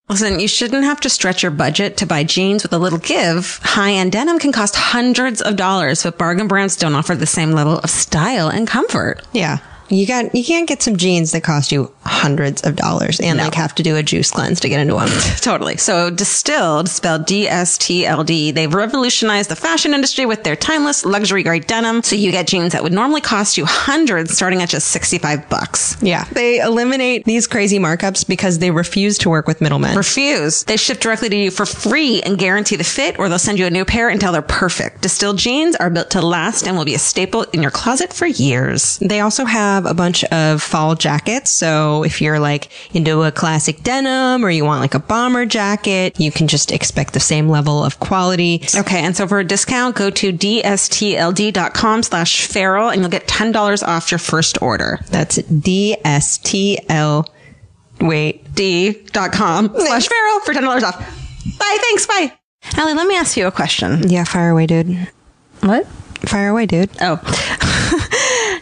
Listen, you shouldn't have to stretch your budget to buy jeans with a little give. High-end denim can cost hundreds of dollars, but bargain brands don't offer the same level of style and comfort. Yeah. You can't get some jeans that cost you hundreds of dollars and like have to do a juice cleanse to get into them. Totally. So Distilled, spelled DSTLD, they've revolutionized the fashion industry with their timeless luxury grade denim. So you get jeans that would normally cost you hundreds starting at just $65. Yeah. They eliminate these crazy markups because they refuse to work with middlemen. Refuse. They ship directly to you for free and guarantee the fit, or they'll send you a new pair until they're perfect. Distilled jeans are built to last and will be a staple in your closet for years. They also have a bunch of fall jackets. So if you're like into a classic denim or you want like a bomber jacket, you can just expect the same level of quality. Okay. And so for a discount, go to dstld.com/feral and you'll get $10 off your first order. That's d.com/feral for $10 off. Bye. Thanks. Bye. Alie, let me ask you a question. Yeah. Fire away, dude. What? Fire away, dude. Oh.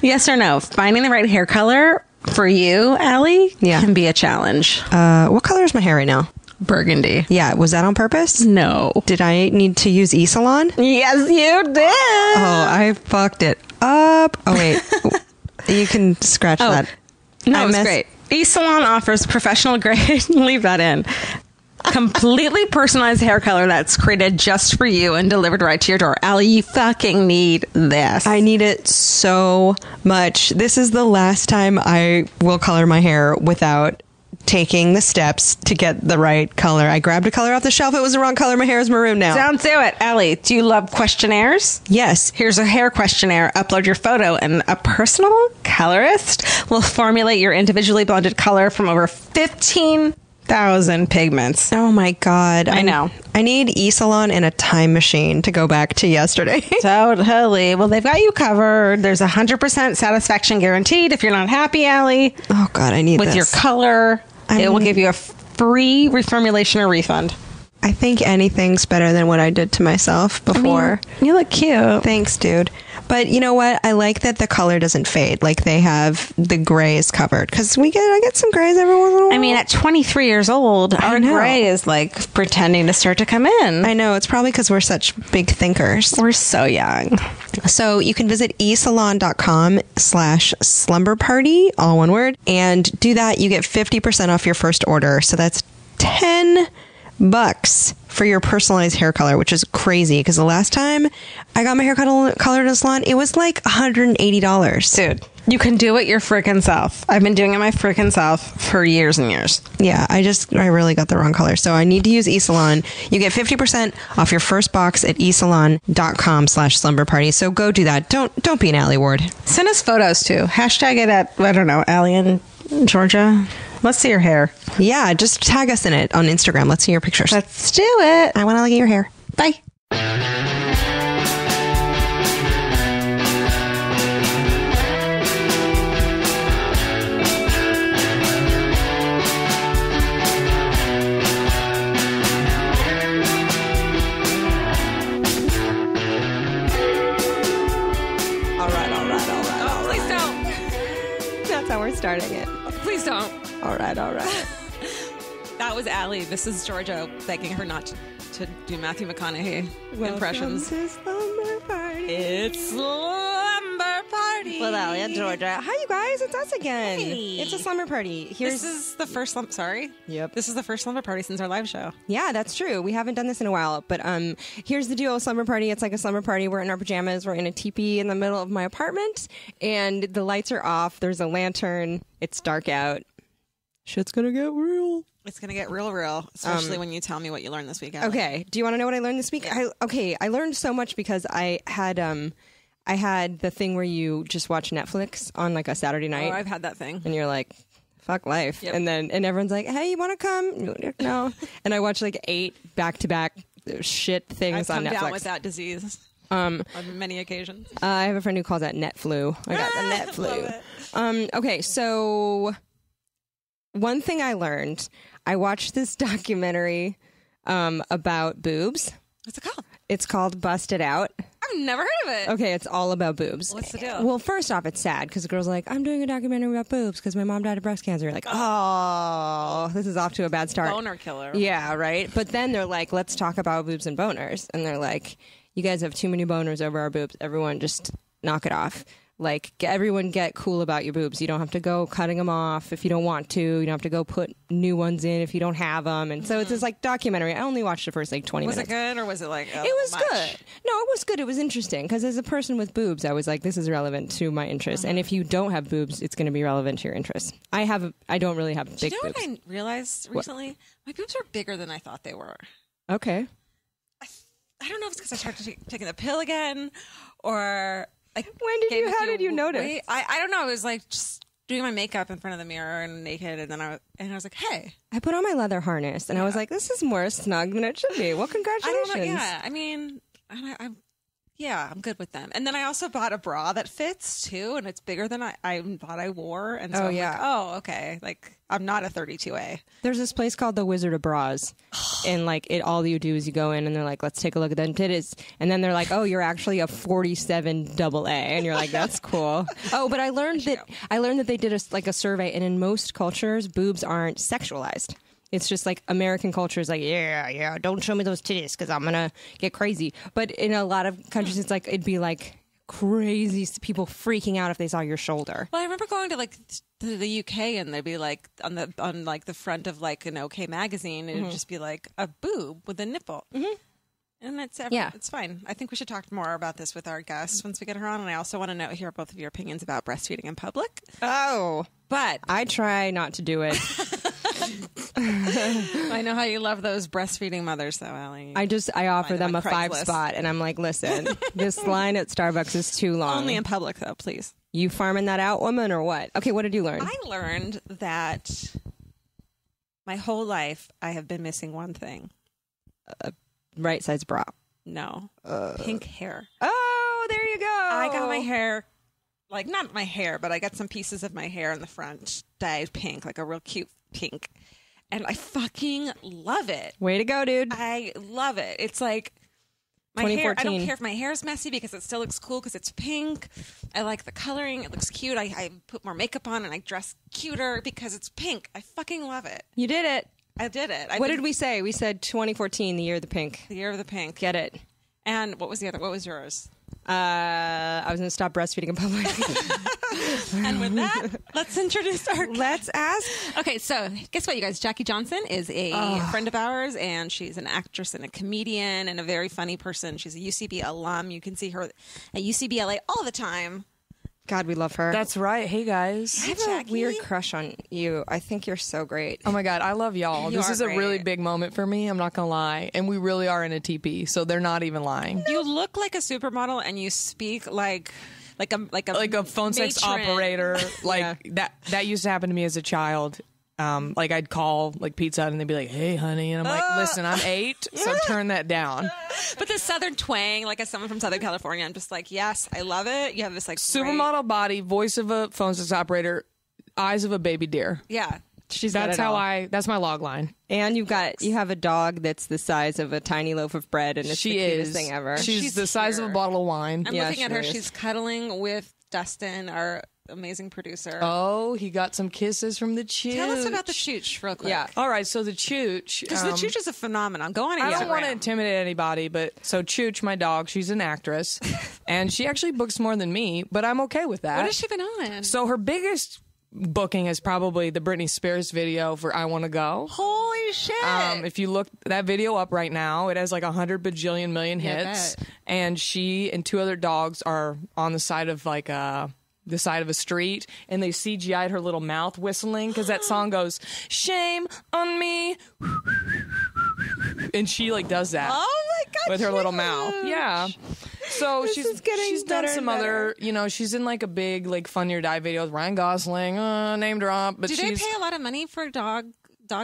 Yes or no? Finding the right hair color for you, Alie, can be a challenge. What color is my hair right now? Burgundy. Yeah. Was that on purpose? No. Did I need to use E-Salon? Yes, you did. Oh, I fucked it up. Oh, wait. You can scratch that. No, it's great. E-Salon offers professional grade. Leave that in. Completely personalized hair color that's created just for you and delivered right to your door. Alie, you fucking need this. I need it so much. This is the last time I will color my hair without taking the steps to get the right color. I grabbed a color off the shelf. It was the wrong color. My hair is maroon now. Don't do it. Alie, do you love questionnaires? Yes. Here's a hair questionnaire. Upload your photo and a personal colorist will formulate your individually blended color from over 15,000 pigments. Oh my God. I know. I need E-Salon and a time machine to go back to yesterday. Totally. Well, they've got you covered. There's 100% satisfaction guaranteed if you're not happy, Alie. Oh God, I need with this. Your color. It will give you a free reformulation or refund. I think anything's better than what I did to myself before. I mean, you look cute. Thanks, dude. But you know what? I like that the color doesn't fade. Like they have the grays covered. Because I get some grays every once in a while. I mean, at 23 years old, our gray is like pretending to start to come in. I know. It's probably because we're such big thinkers. We're so young. So you can visit esalon.com/slumber party, all one word. And do that. You get 50% off your first order. So that's $10 for your personalized hair color, which is crazy because the last time I got my hair colored in a salon, it was like $180. Dude, you can do it your freaking self. I've been doing it my freaking self for years and years. Yeah, I really got the wrong color. So I need to use eSalon. You get 50% off your first box at esalon.com/slumber party. So go do that. Don't be an Alie Ward. Send us photos too. Hashtag it at, I don't know, Alie in Georgia. Let's see your hair. Yeah, just tag us in it on Instagram. Let's see your pictures. Let's do it. I want to look at your hair. Bye. All right. Oh, please don't. That's how we're starting it. Please don't. All right. That was Alie. This is Georgia begging her not to do Matthew McConaughey impressions. Welcome to Slumber Party. It's Slumber Party. With Alie and Georgia. Hi, you guys. It's us again. Hey. It's a slumber party. This is the first Yep. This is the first slumber party since our live show. Yeah, that's true. We haven't done this in a while, but here's the deal with slumber party. It's like a slumber party. We're in our pajamas. We're in a teepee in the middle of my apartment, and the lights are off. There's a lantern. It's dark out. Shit's gonna get real. It's going to get real, especially when you tell me what you learned this week, Alie. Okay. Do you want to know what I learned this week? Yeah. I learned so much because I had the thing where you just watch Netflix on like a Saturday night. Oh, I've had that thing. And you're like, fuck life. Yep. And everyone's like, hey, you want to come? No. And I watched like 8 back-to-back shit things on Netflix. I've come down with that disease on many occasions. I have a friend who calls that net flu. I got the net flu. Okay, so one thing I learned, I watched this documentary about boobs. What's it called? It's called Busted Out. I've never heard of it. Okay, it's all about boobs. What's the deal? Well, first off, it's sad because the girl's like, I'm doing a documentary about boobs because my mom died of breast cancer. You're like, oh, this is off to a bad start. Boner killer. Yeah, right? But then they're like, let's talk about boobs and boners. And they're like, you guys have too many boners over our boobs. Everyone just knock it off. Like, everyone get cool about your boobs. You don't have to go cutting them off if you don't want to. You don't have to go put new ones in if you don't have them. And so it's this like documentary. I only watched the first like 20 minutes. Was it good or was it like, it was good. No, it was good. It was interesting because as a person with boobs, I was like, this is relevant to my interests. And if you don't have boobs, it's going to be relevant to your interests. I don't really have big boobs. What I realized recently? What? My boobs are bigger than I thought they were. Okay. I don't know if it's because I started taking the pill again or... How did you notice? I don't know. I was like just doing my makeup in front of the mirror and naked, and then I was like, hey. I put on my leather harness, and I was like, this is more snug than it should be. Well, congratulations. I don't know. Yeah, I mean, I'm good with them. And then I also bought a bra that fits too, and it's bigger than I thought I wore. And so I'm like, okay. Like, I'm not a 32A. There's this place called the Wizard of Bras. And like all you do is you go in and they're like, let's take a look at them titties. And then they're like, oh, you're actually a 47 AA. And you're like, that's cool. Oh, but I learned that they did a survey, and in most cultures, boobs aren't sexualized. It's just like American culture is like, yeah, don't show me those titties because I'm going to get crazy. But in a lot of countries, it's like, it'd be like crazy people freaking out if they saw your shoulder. Well, I remember going to like to the UK and they'd be like on like the front of like an OK magazine, and it'd just be like a boob with a nipple. Mm-hmm. And it's fine. I think we should talk more about this with our guest once we get her on. And I also want to hear both of your opinions about breastfeeding in public. Oh, but I try not to do it. I know how you love those breastfeeding mothers, though, Alie. I offer them a 5 spot, and I'm like, listen, this line at Starbucks is too long. Only in public, though, please. You farming that out, woman, or what? Okay, what did you learn? I learned that my whole life I have been missing one thing. Right size bra. No. Pink hair. Oh, there you go. I got my hair, like, not my hair, but I got some pieces of my hair in the front dyed pink, like a real cute pink. And I fucking love it. Way to go, dude. I love it. It's like my hair. I don't care if my hair is messy because it still looks cool because it's pink. I like the coloring. It looks cute. I put more makeup on and I dress cuter because it's pink. I fucking love it. You did it. I did it. What did we say? We said 2014, the year of the pink. The year of the pink. Get it. And what was the other? What was yours? I was going to stop breastfeeding in public. And with that, let's introduce our guest. Let's ask. Okay, so guess what, you guys? Jackie Johnson is a friend of ours, and she's an actress and a comedian and a very funny person. She's a UCB alum. You can see her at UCBLA all the time. God, we love her. That's right. Hey, guys. I have a weird crush on you. I think you're so great. Oh, my God. I love y'all. This is a really big moment for me. I'm not going to lie. And we really are in a TP, so they're not even lying. You look like a supermodel, and you speak like a phone sex operator. That used to happen to me as a child. Like I'd call like Pizza Hut and they'd be like, "Hey, honey," and I'm like, "Listen, I'm 8, so turn that down." But the Southern twang, like as someone from Southern California, I'm just like, yes, I love it. You have this like supermodel body, voice of a phone sex operator, eyes of a baby deer. Yeah, that's my log line. And you have a dog that's the size of a tiny loaf of bread, and it's the cutest thing ever. She's the size of a bottle of wine. I'm looking at her. She's cuddling with Dustin, our amazing producer. Oh, he got some kisses from the Chooch. Tell us about the Chooch real quick. Yeah. All right, so the Chooch. Because the Chooch is a phenomenon. Go on Instagram. I don't want to intimidate anybody, but so Chooch, my dog, she's an actress. And she actually books more than me, but I'm okay with that. What has she been on? So her biggest booking is probably the Britney Spears video for I Wanna Go. Holy shit. If you look that video up right now, it has like 100 bajillion million hits. And she and 2 other dogs are on the side of like the side of a street, and they CGI'd her little mouth whistling because that song goes, "Shame on me," and she like does that. Oh my God, with her little mouth. Yeah. So she's done some other, she's in like a big like Fun Your Die video with Ryan Gosling, name drop. But do they pay a lot of money for dog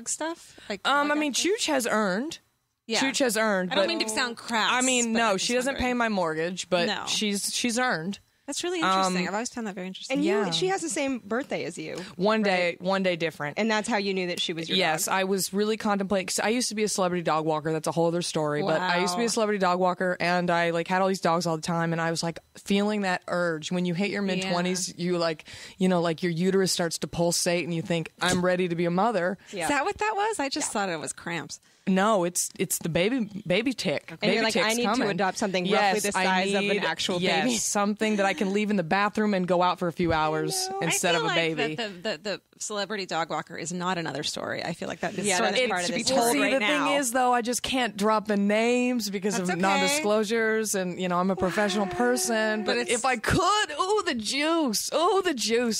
stuff? I mean, Chooch has earned. Yeah. Chooch has earned. I don't mean to sound crass. I mean, no, she doesn't pay my mortgage, but she's earned. That's really interesting. I've always found that very interesting. And she has the same birthday as you. One day different. And that's how you knew that she was your Yes, dog. I was really contemplating. 'Cause I used to be a celebrity dog walker. That's a whole other story. But I used to be a celebrity dog walker, and I like had all these dogs all the time. And I was like feeling that urge when you hit your mid-20s. You like, like your uterus starts to pulsate, and you think, I'm ready to be a mother. Is that what that was? I just thought it was cramps. No, it's the baby tick. And Baby you're like, tick's I need coming. to adopt something roughly the size of an actual baby. Something that I can leave in the bathroom and go out for a few hours instead I of feel a baby. That the celebrity dog walker is not another story. I feel like that is Yeah, sort of that's part part of of this it. told See, right the now. thing is, though, I just can't drop the names because That's of okay. non-disclosures, and I'm a professional person. But if I could, the juice!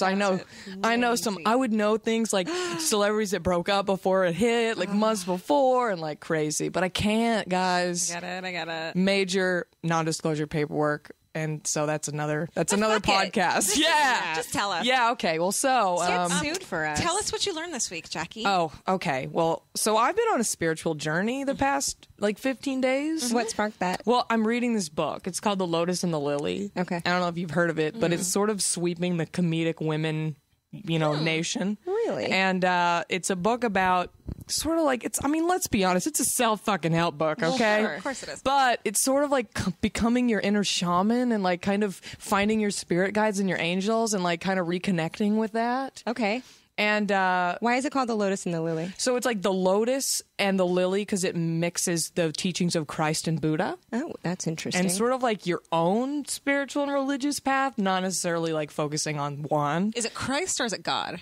I know some. I would know things like celebrities that broke up before it hit, like months before, and like crazy. But I can't, guys. I got it. Major non-disclosure paperwork. And so that's another fuck it. podcast. Yeah. Just tell us. Yeah, okay. Well, so Get sued for us. Tell us what you learned this week, Jackie. oh, okay. Well, so I've been on a spiritual journey the past like 15 days. What sparked that? Well, I'm reading this book. It's called The Lotus and the Lily. Okay. I don't know if you've heard of it, but it's sort of sweeping the comedic women, nation. Really? And it's a book about sort of like let's be honest, it's a self-fucking-help book, okay? Sure. Of course it is. But it's sort of like becoming your inner shaman and like kind of finding your spirit guides and your angels and like kind of reconnecting with that. Okay. And Why is it called The Lotus and the Lily? so it's like the lotus and the lily because it mixes the teachings of Christ and Buddha. Oh, that's interesting. And sort of like your own spiritual and religious path, not necessarily like focusing on one. Is it Christ or is it God?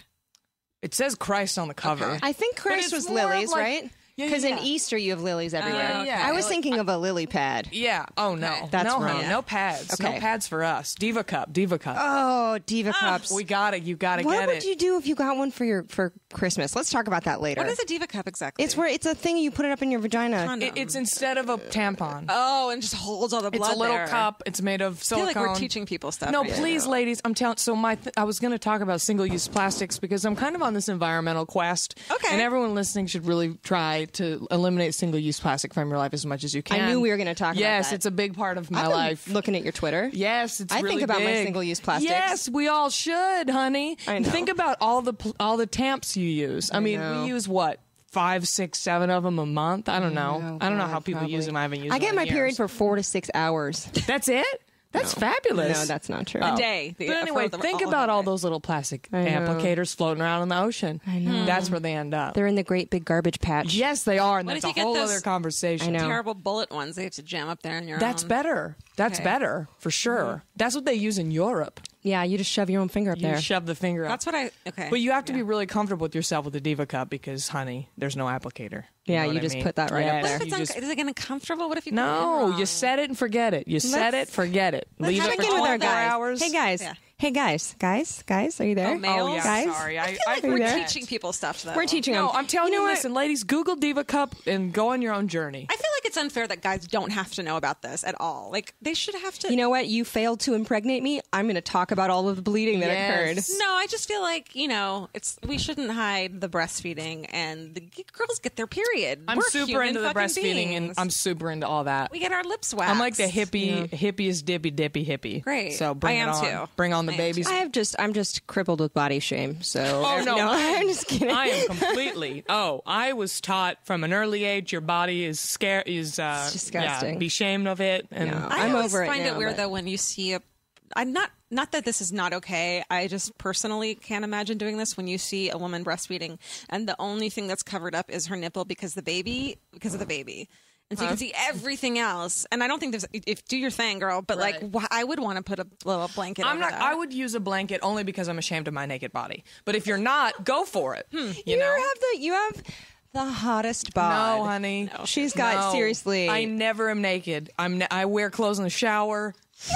It says Christ on the cover. Okay. I think Christ it's was more of lilies, like- right? Yeah, Because yeah. in Easter you have lilies everywhere. yeah. I was thinking of a lily pad. Yeah. Oh no. Okay. That's no, wrong. honey, no pads. Okay. No pads for us. Diva cup. Oh, Diva cups. We got it. You got to What get would it. you do if you got one for Christmas? Let's talk about that later. What is a diva cup exactly? It's a thing you put it up in your vagina. Condom. It's instead of a tampon. Oh, and just holds all the blood. It's a little there. cup. It's made of I feel silicone. like we're teaching people stuff. No, right please, now. ladies. I'm telling. So I was going to talk about single-use plastics because I'm kind of on this environmental quest. Okay. And everyone listening should really try to eliminate single-use plastic from your life as much as you can. I knew we were going to talk about Yes, that. it's a big part of my I've been life. looking at your Twitter. Yes, it's I really think about my big. single-use plastics. Yes, we all should, honey. I know. Think about all the tamps you use. I mean, know. we use what? 5, 6, 7 of them a month. I don't know. I don't know how people use them. I haven't used. I them get in my years. period for 4 to 6 hours. That's it. That's fabulous. No, that's not true. A day. But anyway, think about all those little plastic know. applicators floating around in the ocean. I know. That's where they end up. They're in the great big garbage patch. Yes, they are, and What that's if a you get whole those- other conversation. I know. terrible bullet ones. They have to jam up there in your. That's own. better. That's Okay. better for sure. That's what they use in Europe. Yeah, you just shove your own finger up You there. shove the finger up. That's what I. Okay. But you have to be really comfortable with yourself with the Diva cup because, honey, there's no applicator. Yeah, know you what I just mean? put that right up Yes, there. What if you it's just- is it uncomfortable? What if you? No, you set it and forget it. You set it, forget it. Leave have it a for good with 24 our guys. hours. Hey guys. Yeah. Hey guys, are you there? Oh, males? Oh, yeah, guys? sorry. I feel like Are you we're there? teaching people stuff. Though. We're teaching No, them. I'm telling you, know what? listen, ladies, Google Diva cup and go on your own journey. I feel like it's unfair that guys don't have to know about this at all. Like they should have to. You know what? You failed to impregnate me. I'm going to talk about all of the bleeding that Yes. occurred. No, I just feel like we shouldn't hide the breastfeeding and the girls get their period. I'm We're super human into the fucking breastfeeding, and beings. I'm super into all that. we get our lips waxed. I'm like the hippiest dippy hippie. Great. So bring I it am on. too. Bring on the I am babies. too. I'm just crippled with body shame. So Oh, no. I'm just kidding. I am completely. I was taught from an early age your body is scared. Is disgusting. Yeah, be shamed of it. And No. I I'm always over it find now, it weird but- though when you see I'm not that this is not okay. I just personally can't imagine doing this when you see a woman breastfeeding and the only thing that's covered up is her nipple because of the baby. And so you can see everything else. And I don't think do your thing, girl. But Right. I would want to put a little blanket over that. I would use a blanket only because I'm ashamed of my naked body. But if you're not, go for it. You know. You have the hottest bod. No, honey. She's got seriously. I never am naked. I wear clothes in the shower.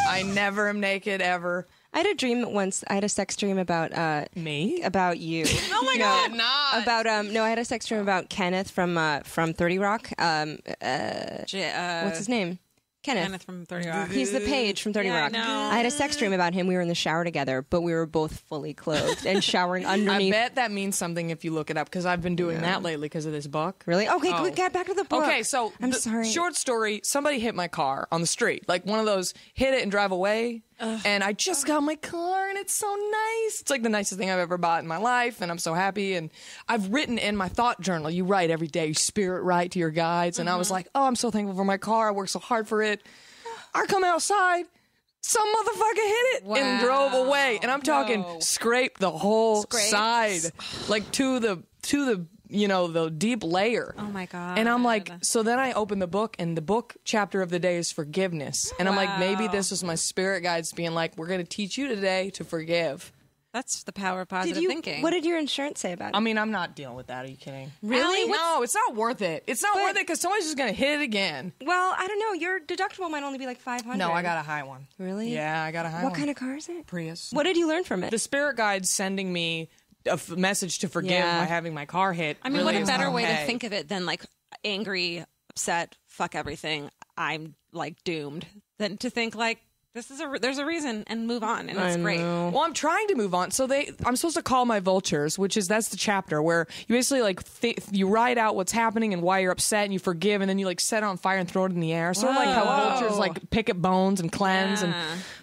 I never am naked ever. I had a dream once. I had a sex dream about Me? about you. Oh my God. Not. About I had a sex dream about Kenneth from 30 Rock. What's his name? Kenneth from 30 Rock. He's the page from 30 Yeah, I Rock. know. I had a sex dream about him. We were in the shower together, but we were both fully clothed and showering I underneath. bet that means something if you look it up because I've been doing that lately because of this book. Really? Okay, Oh. get back to the book. Okay, so I'm the sorry. Short story: somebody hit my car on the street, like one of those hit it and drive away. And I just got my car, and it's so nice. It's like the nicest thing I've ever bought in my life, and I'm so happy. And I've written in my thought journal. You write every day. You spirit write to your guides. And I was like, oh, I'm so thankful for my car. I worked so hard for it. I come outside. Some motherfucker hit it and drove away. And I'm talking scrape the whole side, like to the the deep layer. Oh my God. And I'm like, so then I open the book, and the book chapter of the day is forgiveness. And I'm like, maybe this was my spirit guides being like, we're going to teach you today to forgive. That's the power of positive thinking. What did your insurance say about it? I mean, I'm not dealing with that. Are you kidding? Really? No, it's not worth it. It's not worth it because somebody's just going to hit it again. Well, I don't know. Your deductible might only be like $500. No, I got a high one. Really? Yeah, I got a high one. What kind of car is it? Prius. What did you learn from it? The spirit guide's sending me a message to forgive by having my car hit. I mean, really what a better way to okay. think of it than like angry, upset, fuck everything, I'm like doomed, than to think like there's a reason and move on, and it's great. Well, I'm trying to move on. So I'm supposed to call my vultures, that's the chapter where you basically like you write out what's happening and why you're upset, and you forgive, and then you like set it on fire and throw it in the air. Sort of like how vultures like pick at bones and cleanse.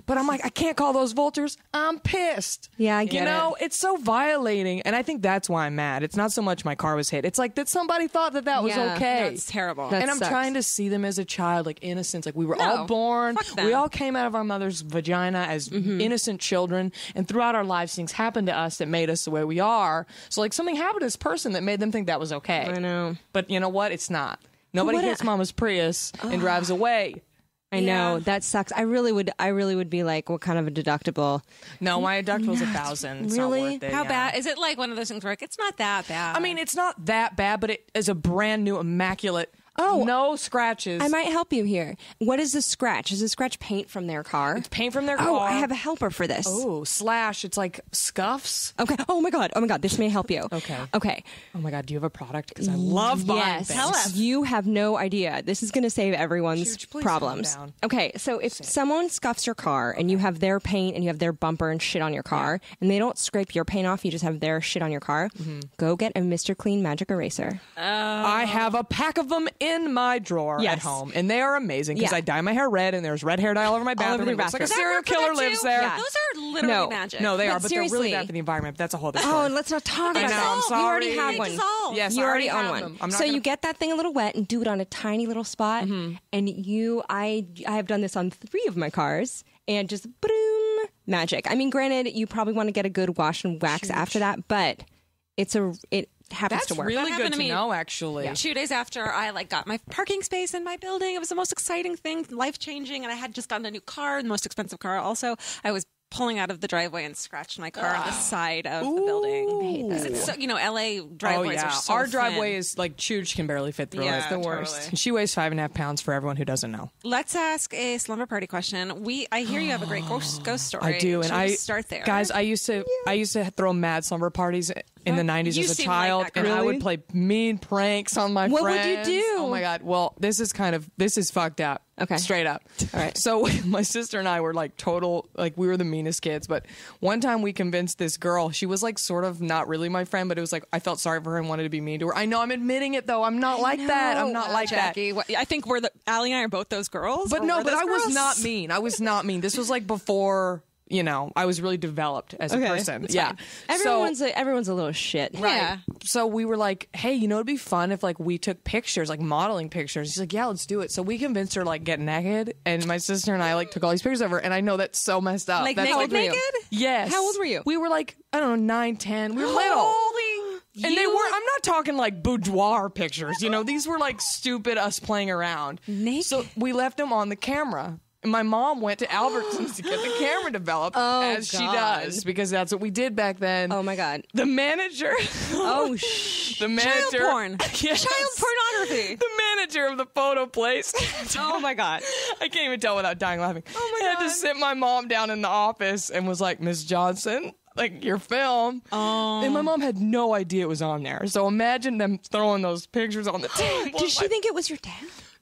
But I'm like, I can't call those vultures. I'm pissed. Yeah, I get it. It's so violating, and I think that's why I'm mad. It's not so much my car was hit. It's like that somebody thought that was okay. That's terrible. That and I'm sucks. trying to see them as a child, like innocence. Like we were all born. Fuck them. We all came out of our mother's vagina as innocent children, and throughout our lives things happened to us that made us the way we are. So like something happened to this person that made them think that was okay. I know. But you know what? It's not. Nobody hits mama's Prius and drives away. I know that sucks. I really would be like, what kind of a deductible? No, my deductible's $1,000. It's Really? not worth it. How bad is it? Like one of those things where like, it's not that bad. I mean, it's not that bad, but it is a brand new, immaculate. Oh. No scratches. I might help you here. What is the scratch? Is the scratch paint from their car? It's paint from their car. Oh, I have a helper for this. Oh, slash. It's like scuffs. Okay. Oh my god. This may help you. Okay. Okay. Oh my God, do you have a product? Because I love buying Yes. things. Tell us. You have no idea. This is going to save everyone's Chooch, please problems. calm down. Okay, so if someone scuffs your car and you have their paint and you have their bumper and shit on your car, and they don't scrape your paint off, you just have their shit on your car, go get a Mr. Clean Magic Eraser. I have a pack of them in my drawer at Yes. home, and they are amazing because Yeah. I dye my hair red, and there's red hair dye all over my bathroom. the It looks like a bathroom. serial killer lives there. Yeah. Those are literally No. magic. No, they But are, but they're really seriously. bad for the environment. But that's a whole different Oh, story. and let's not talk I about know, that. I'm sorry. You already have They one. dissolve. Yes, You I already have own them. one. I'm not So gonna- you get that thing a little wet and do it on a tiny little spot. And I have done this on 3 of my cars, and just boom, magic. I mean, granted, you probably want to get a good wash and wax after that, but it happens That's to work. really That good happened to to me. know, actually. 2 days after I like got my parking space in my building, it was the most exciting thing, life changing, and I had just gotten a new car, the most expensive car. Also, I was pulling out of the driveway and scratched my car on the side of the building. I hate that. It's so, LA Oh driveways yeah, are so our thin. driveway is like Chooch can barely fit through Yeah, it. it's the worst. And she weighs 5.5 pounds for everyone who doesn't know. Let's ask a slumber party question. I hear you have a great ghost story. I do, and Should we I start there, guys. I used to throw mad slumber parties in the 90s You as a seem like child, that girl. and I Really? would play mean pranks on my What would you friends. do? Oh my God! Well, this is fucked up. Okay. Straight up. All right. So my sister and I were like we were the meanest kids. But one time we convinced this girl. She was like sort of not really my friend, but it was like I felt sorry for her and wanted to be mean to her. I know I'm admitting it though. I'm not like that. I'm not like that. Jackie. I think Alie and I are both those girls. But or no, we're but those I was girls? not mean. I was not mean. This was like before, I was really developed as a person. Yeah. Everyone's a little shit. Yeah. So we were like, hey, it'd be fun if like we took pictures, like modeling pictures. She's like, yeah, let's do it. So we convinced her to like get naked, and my sister and I like took all these pictures of her, and I know that's so messed up. Like that's naked? Yes. How old were you? We were like, I don't know, 9, 10. We were little. Holy. And they were, I'm not talking like boudoir pictures, these were like stupid us playing around. Naked? So we left them on the camera. And my mom went to Albertsons to get the camera developed, as she God. does, because that's what we did back then. Oh my god. The manager. Oh the manager. Child porn. Yes. Child pornography. The manager of the photo place. Oh my god. I can't even tell without dying laughing. Oh my God. Had to sit my mom down in the office and was like, Miss Johnson, like your film. And my mom had no idea it was on there. So imagine them throwing those pictures on the table. Did she think it was your dad?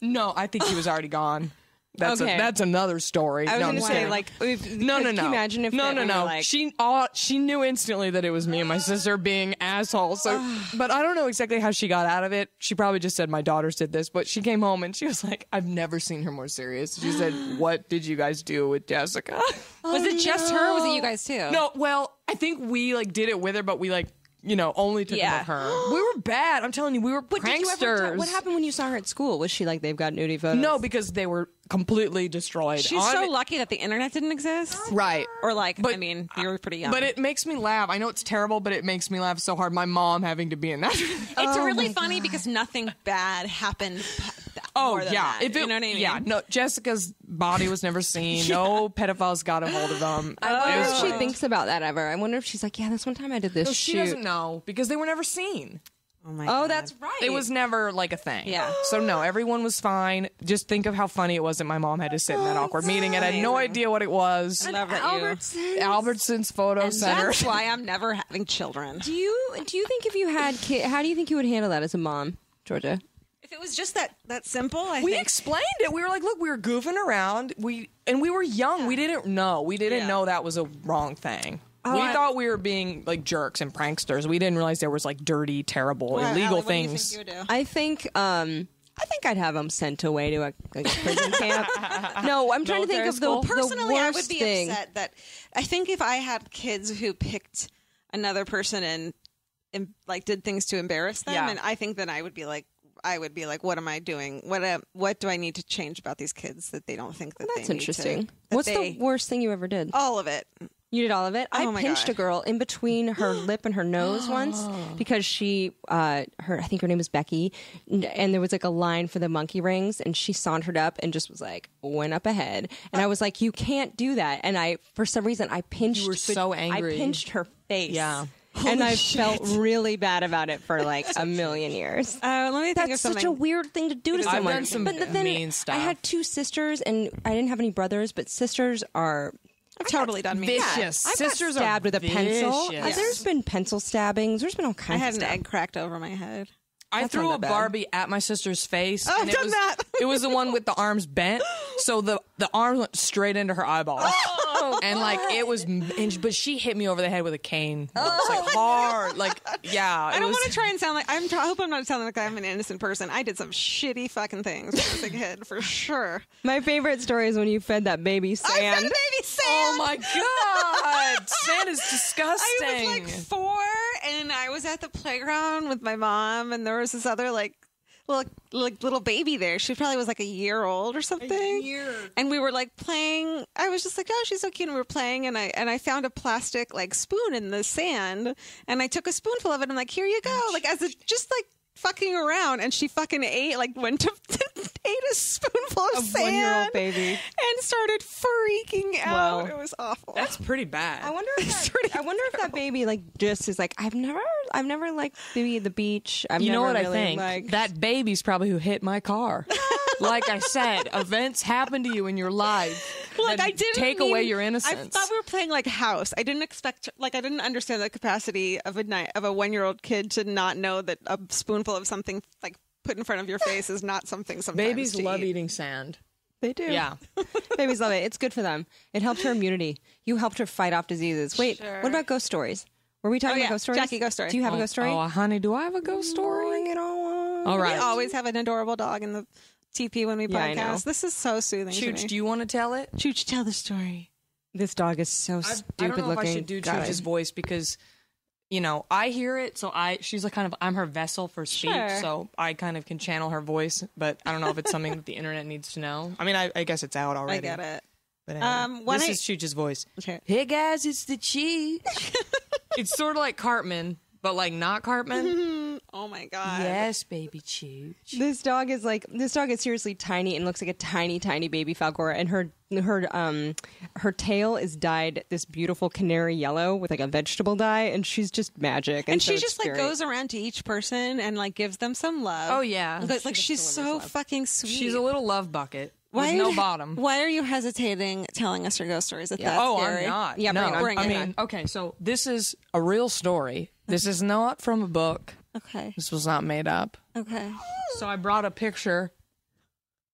No, I think he was already gone. That's another story. I was No, going to I'm say, kidding. like, No. Can you imagine if that were, like- She knew instantly that it was me and my sister being assholes. So, but I don't know exactly how she got out of it. She probably just said my daughters did this, but she came home and she was like, "I've never seen her more serious." She said, "What did you guys do with Jessica?" was it just her or was it you guys too? No, well, I think we like did it with her, but we like only took it with her. We were bad. I'm telling you, we were pranksters. What happened when you saw her at school? Was she like, they've got nudie photos? No, because they were completely destroyed. She's so lucky that the internet didn't exist. Right. Or like, I mean, you were pretty young. But it makes me laugh. I know it's terrible, but it makes me laugh so hard. My mom having to be in that. It's really funny because nothing bad happened. Oh more than yeah, that. You know what I mean? Yeah, no. Jessica's body was never seen. No pedophiles got a hold of them. I wonder if she fine. thinks about that ever. I wonder if she's like, yeah, this one time I did this No, shoot. she doesn't know because they were never seen. Oh my God. Oh, that's right. It was never like a thing. Yeah. So no, everyone was fine. Just think of how funny it was that my mom had to sit in that awkward meeting and had no idea what it was. I love that Albertsons Photo and Center. that's why I'm never having children. Do you think if you had kids, how do you think you would handle that as a mom, Georgia? If it was just that simple, I We think. explained it. We were like, look, we were goofing around. We were young. We didn't know. We didn't know that was a wrong thing. We thought we were being like jerks and pranksters. We didn't realize there was like dirty, terrible, illegal things. What do you think I think I'd have them sent away to a prison camp. No, I'm trying to think of the Personally, the I worst would be thing. upset that I think if I had kids who picked another person and like did things to embarrass them, Yeah. and I think then I would be like, what am I doing? What do I need to change about these kids that they don't think that That's they need interesting. to, What's the worst thing you ever did? all of it? You did all of it? Oh I my pinched God. a girl in between her lip and her nose once because she, I think her name was Becky, and there was like a line for the monkey rings, and she sauntered up and just was like, went up ahead. And I was like, you can't do that. And for some reason, I pinched. You were so angry. I pinched her face. Yeah. And I felt really bad about it for like a million years. Let me think of That's something. such a weird thing to do to I've someone. done some but then mean stuff. I had two sisters, and I didn't have any brothers, but sisters are I've totally done me. Vicious. I've Sisters got stabbed are with a pencil. vicious. There's been pencil stabbings. There's been all I kinds had of an stuff. egg cracked over my head. I That's threw not a that bad. Barbie at my sister's face. Oh, and I've done that. It was the one with the arms bent, so the arms went straight into her eyeball. And like it was, but she hit me over the head with a cane. It was like hard, like yeah. I don't want to try and sound like I hope I'm not sounding like I'm an innocent person. I did some shitty fucking things with a big head for sure. My favorite story is when you fed that baby I sand. fed a baby sand. Oh my god, sand is disgusting. I was like 4, and I was at the playground with my mom, and there was this other little baby there. She probably was like a year old or something. And we were like playing. I was just like, oh, she's so cute. And we were playing, and I found a plastic like spoon in the sand, and I took a spoonful of it. And I'm like, here you go, like as a just like fucking around, and she fucking went to ate a spoonful of sand, 1-year-old baby, and started freaking out. Wow. It was awful. That's pretty bad. I wonder if that baby like just is like I've never like the beach. You know never what I really, think? Like, That baby's probably who hit my car. Like I said, events happen to you in your life. Like that I didn't take mean- away your I innocence. thought we were playing like house. I didn't expect, like, I didn't understand the capacity of a 1-year-old kid to not know that a spoonful of something like put in front of your face is not something. Sometimes Babies to love eat. eating sand. they do. Yeah. Babies love it. It's good for them. It helps her immunity. You helped her fight off diseases. Wait, Sure. what about ghost stories? Were we talking Oh, yeah. about ghost stories? Jackie, ghost story. Do you have a ghost story? Oh, honey, do I have a ghost story? Bring it on. All We right. always have an adorable dog in the TP when we Yeah, I know. podcast. This is so soothing. to Chooch, me. do you want to tell it? Chooch, tell the story. This dog is so I stupid don't know looking. if I should do God, Chooch's voice because, I hear it, so she's like I'm her vessel for speech, Sure. so I kind of can channel her voice, but I don't know if it's something that the internet needs to know. I mean, I guess it's out already. I get it. But anyway, when this I- is Chooch's voice. Okay. Hey guys, it's the Cheech. It's sort of like Cartman, but like not Cartman. Oh my god. Yes, baby Chooch. This dog is seriously tiny and looks like a tiny, tiny baby Falcora, and her tail is dyed this beautiful canary yellow with like a vegetable dye, and she's just magic. And so she it's just like very- goes around to each person and like gives them some love. Oh, yeah. Like she's so fucking sweet. She's a little love bucket with no bottom. Why are you hesitating telling us your ghost stories? If that's Oh, scary? I'm not. Yeah, no, bring it on. I mean, okay, so this is a real story. This is not from a book. Okay. This was not made up. Okay. So I brought a picture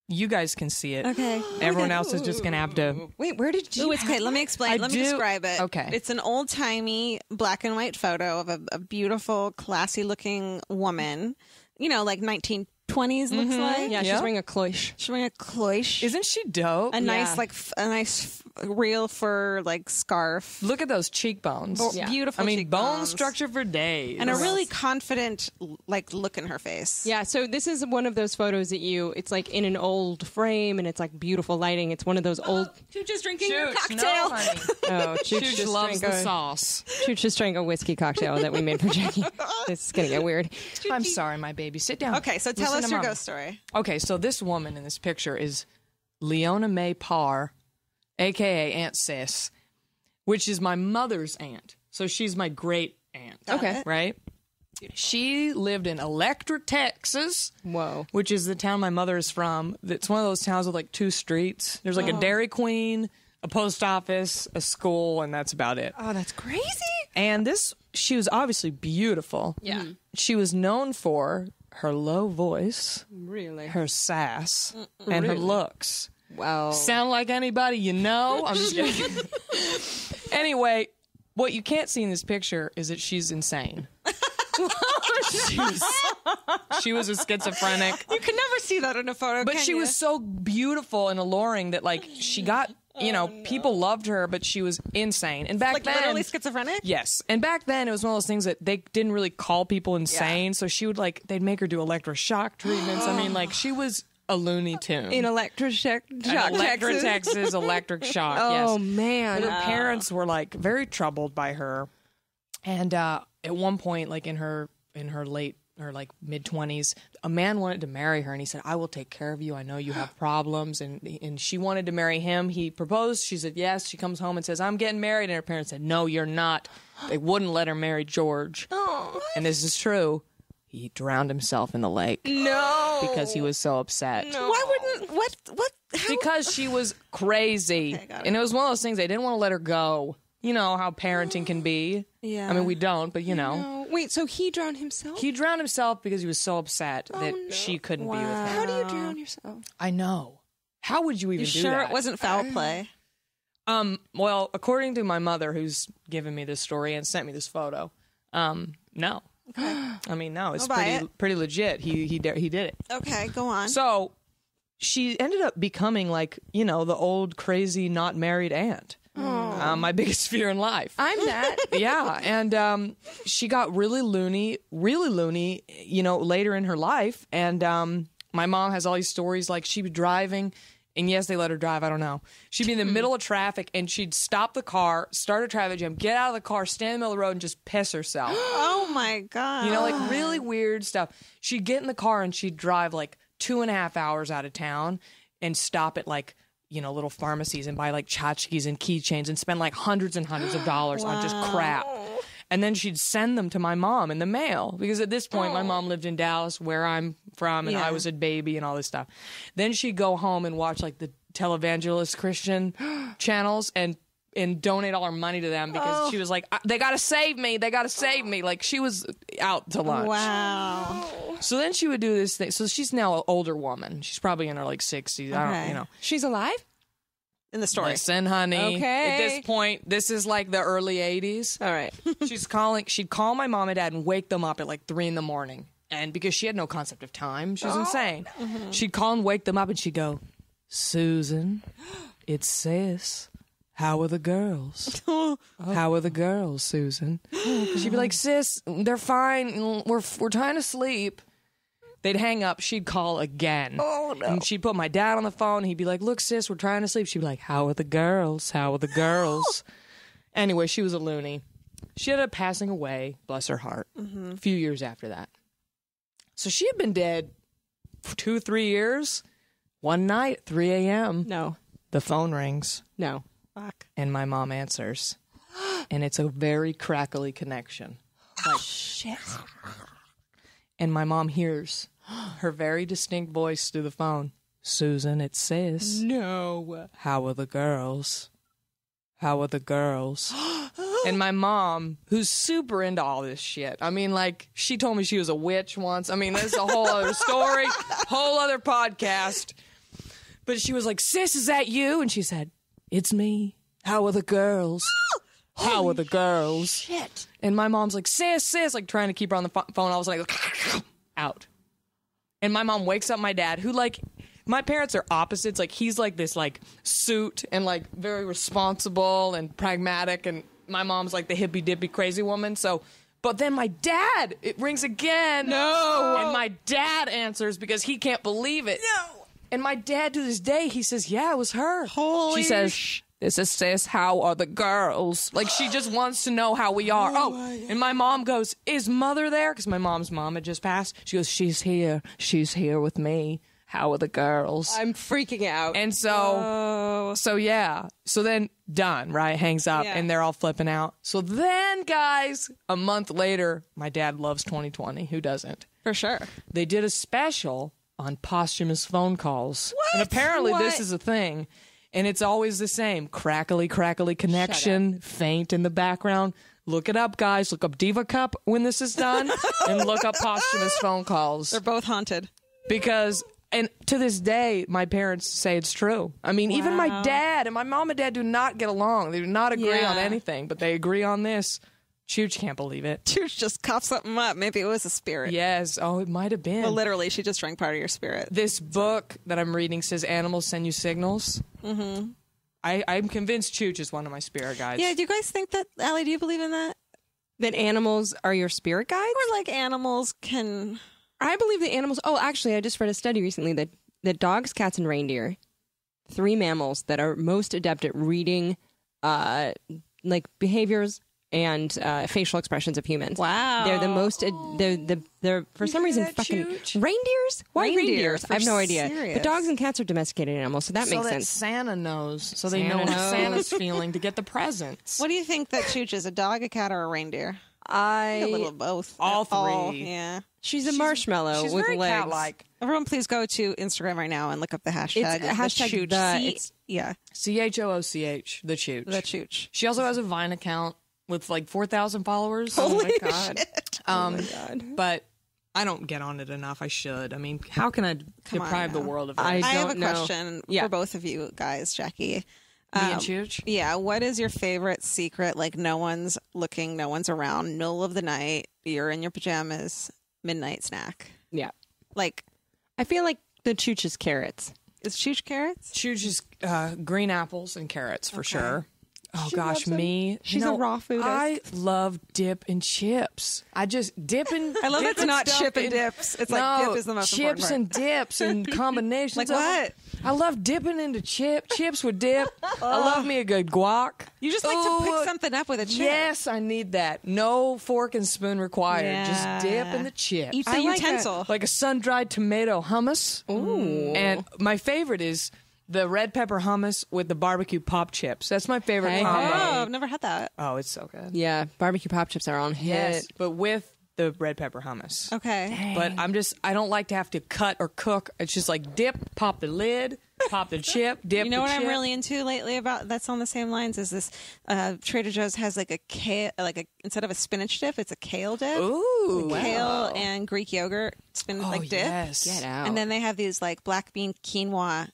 You guys can see it. Okay. Everyone else is just going to have to... Wait, where did you? Ooh, it's okay. Let me explain. Let me describe it. Okay. It's an old timey black and white photo of a beautiful, classy looking woman. You know, like 1920s looks like. Yeah, she's Yeah. wearing a cloche. She's wearing a cloche. Isn't she dope? a nice, like, a nice real fur, like, scarf. Look at those cheekbones. Yeah. Beautiful I mean, bone cheekbones. structure for days. And a really confident, like, look in her face. Yeah, so this is one of those photos that it's like in an old frame and it's like beautiful lighting. It's one of those old. Chooch is drinking Chooch, her cocktail. no, honey. Oh, Chooch loves the sauce. Chooch just drank a whiskey cocktail that we made for Jackie. This is going to get weird. I'm sorry, my baby. Sit down. Okay, so tell Listen us to your Mama. ghost story. Okay, so this woman in this picture is Leona May Parr, a.k.a. Aunt Sis, which is my mother's aunt. So she's my great aunt. Okay. Right? She lived in Electra, Texas. Whoa. Which is the town my mother is from. It's one of those towns with like 2 streets. There's like a Dairy Queen, a post office, a school, and that's about it. Oh, that's crazy. And she was obviously beautiful. Yeah. She was known for her low voice, Really? her sass, and her looks. Wow. Sound like anybody you know? I'm just kidding. Anyway, what you can't see in this picture is that she's insane. She was a schizophrenic. You can never see that in a photo, But can she you? was so beautiful and alluring that, like, she got, people loved her, but she was insane. And back like then, literally schizophrenic? yes. And back then, it was one of those things that they didn't really call people insane. So she would, like, they'd make her do electroshock treatments. I mean, like, she was a Looney Tune. In Electra Electra, Texas, electric shock. Oh, yes. man. But her parents were like very troubled by her, and at one point, like in her late or like mid 20s, a man wanted to marry her, and he said, "I will take care of you. I know you have problems." And she wanted to marry him. He proposed. She said yes. She comes home and says, "I'm getting married," and her parents said, "No, you're not." They wouldn't let her marry George. Oh. And this is true. He drowned himself in the lake. No. Because he was so upset. Why wouldn't what? How? Because she was crazy. Okay, got it. And it was one of those things they didn't want to let her go. You know how parenting can be. Yeah. I mean, we don't, but you know. Oh, wait, so he drowned himself? He drowned himself because he was so upset that she couldn't be with him. How do you drown yourself? I know. How would you even You do sure that? it wasn't foul play? Well, according to my mother, who's given me this story and sent me this photo, no. I mean, no, it's I'll buy pretty legit. He did it. Okay, go on. So she ended up becoming like, the old crazy not married aunt. My biggest fear in life. I'm that. Yeah, and she got really loony, later in her life. And my mom has all these stories, like she'd be driving, and yes, they let her drive, I don't know. She'd be in the middle of traffic, and she'd stop the car, start a traffic jam, get out of the car, stand in the middle of the road, and just piss herself. Oh my god! Like really weird stuff. She'd get in the car, and she'd drive like 2.5 hours out of town, and stop at like, little pharmacies and buy like tchotchkes and keychains and spend like hundreds and hundreds of dollars on just crap. And then she'd send them to my mom in the mail because at this point my mom lived in Dallas, where I'm from, and I was a baby and all this stuff. Then she'd go home and watch like the televangelist Christian channels and donate all her money to them because she was like, they gotta save me. Like she was out to lunch. Wow. So then she would do this thing. So she's now an older woman. She's probably in her like 60s. I don't. She's alive? In the story. Listen, honey. Okay. At this point, this is like the early 80s. All right. She'd call my mom and dad and wake them up at like 3 a.m. And because she had no concept of time, she was insane. Mm-hmm. She'd call and wake them up and she'd go, "Susan, it's Sis. How are the girls? How are the girls, Susan?" She'd be like, "Sis, they're fine. We're trying to sleep." They'd hang up. She'd call again. Oh, no. And she'd put my dad on the phone. He'd be like, "Look, sis, we're trying to sleep." She'd be like, "How are the girls? How are the girls?" Anyway, she was a loony. She ended up passing away, bless her heart, a few years after that. So she had been dead for 2-3 years. One night, 3 a.m., No. the phone rings, No. Fuck. and my mom answers. And it's a very crackly connection. Like, Shit. and my mom hears her very distinct voice through the phone. "Susan, it's Sis. No. How are the girls? How are the girls?" And my mom, who's super into all this shit. I mean, like, she told me she was a witch once. I mean, that's a whole other story, whole other podcast. But she was like, sis, is that you? And she said, it's me. How are the girls? How are the girls? Shit. And my mom's like, sis, like trying to keep her on the phone. I was like, out. And my mom wakes up my dad, who like, my parents are opposites. Like he's like this like suit and like very responsible and pragmatic. And my mom's like the hippy dippy crazy woman. So, but then my dad, it rings again. No. And my dad answers because he can't believe it. No. And my dad to this day, he says, yeah, it was her. Holy She says, this is sis, how are the girls? Like she just wants to know how we are. And my mom goes, is mother there? Because my mom's mom had just passed. She goes, she's here. She's here with me. How are the girls? I'm freaking out. And so yeah. So then done, right? Hangs up and they're all flipping out. So then, guys, a month later, my dad loves 2020. Who doesn't? For sure. They did a special on posthumous phone calls. What? And apparently this is a thing. And it's always the same. Crackly connection, faint in the background. Look it up, guys. Look up Diva Cup when this is done. And look up posthumous phone calls. They're both haunted. Because... And to this day, my parents say it's true. I mean, even my dad and my mom and dad do not get along. They do not agree on anything, but they agree on this. Chooch can't believe it. Chooch just coughed something up. Maybe it was a spirit. Yes. Oh, it might have been. Well, literally, she just drank part of your spirit. This book that I'm reading says animals send you signals. Mm-hmm. I'm convinced Chooch is one of my spirit guides. Yeah, do you guys think that, Alie, do you believe in that? That animals are your spirit guides? Or like animals can... I believe that animals... Oh, actually, I just read a study recently that dogs, cats, and reindeer, 3 mammals that are most adept at reading like behaviors and facial expressions of humans. Wow. They're the most... They're for some reason fucking... Chooch? Reindeers? Why reindeers? For I have no idea. serious. But dogs and cats are domesticated animals, so that makes that sense. Santa knows, so they know how Santa's feeling to get the presents. What do you think that Chooch is, a dog, a cat, or a reindeer? A little of both. All three. Yeah. She's a marshmallow She's with very legs. cat-like. Everyone, please go to Instagram right now and look up the hashtag. It's hashtag Chooch. the- Yeah, CHOOCH, the Chooch. the Chooch. She also has a Vine account with like 4,000 followers. Holy God. shit. Oh my God. But I don't get on it enough. I should. I mean, how can I deprive the now. world of I that? I have a don't know. question Yeah. for both of you guys, Jackie. Me and Chooch? Yeah, what is your favorite secret? Like, no one's looking, no one's around, middle of the night, you're in your pajamas, midnight snack. Yeah. Like, I feel like the Chooch is carrots. is Chooch carrots? Chooch is green apples and carrots for sure. Oh She gosh, loves them. me. She's a raw foodist. I love dip and chips. I just dip and I love dip it's and not stuff chip and in- dips. It's like dip is the most important chips part. and dips and combinations. Like of what? them. I love dipping into chips with dip. I love me a good guac. You just like to Ooh, pick something up with a chip. Yes, I need that. No fork and spoon required. Yeah. Just dip in the chip. Eat the I like utensil. like a sun-dried tomato hummus. Ooh. And my favorite is the red pepper hummus with the barbecue pop chips. That's my favorite Hey, combo. Oh, I've never had that. Oh, it's so good. Yeah, barbecue pop chips are on hit. Yes, but with the red pepper hummus. Okay. But I don't like to have to cut or cook. It's just like dip, pop the lid, pop the chip, dip You know the what chip. I'm really into lately about that's on the same lines is this Trader Joe's has like a kale, instead of a spinach dip, it's a kale dip. Ooh. Kale and Greek yogurt spinach Oh, like dip. yes. Get out. And then they have these like black bean quinoa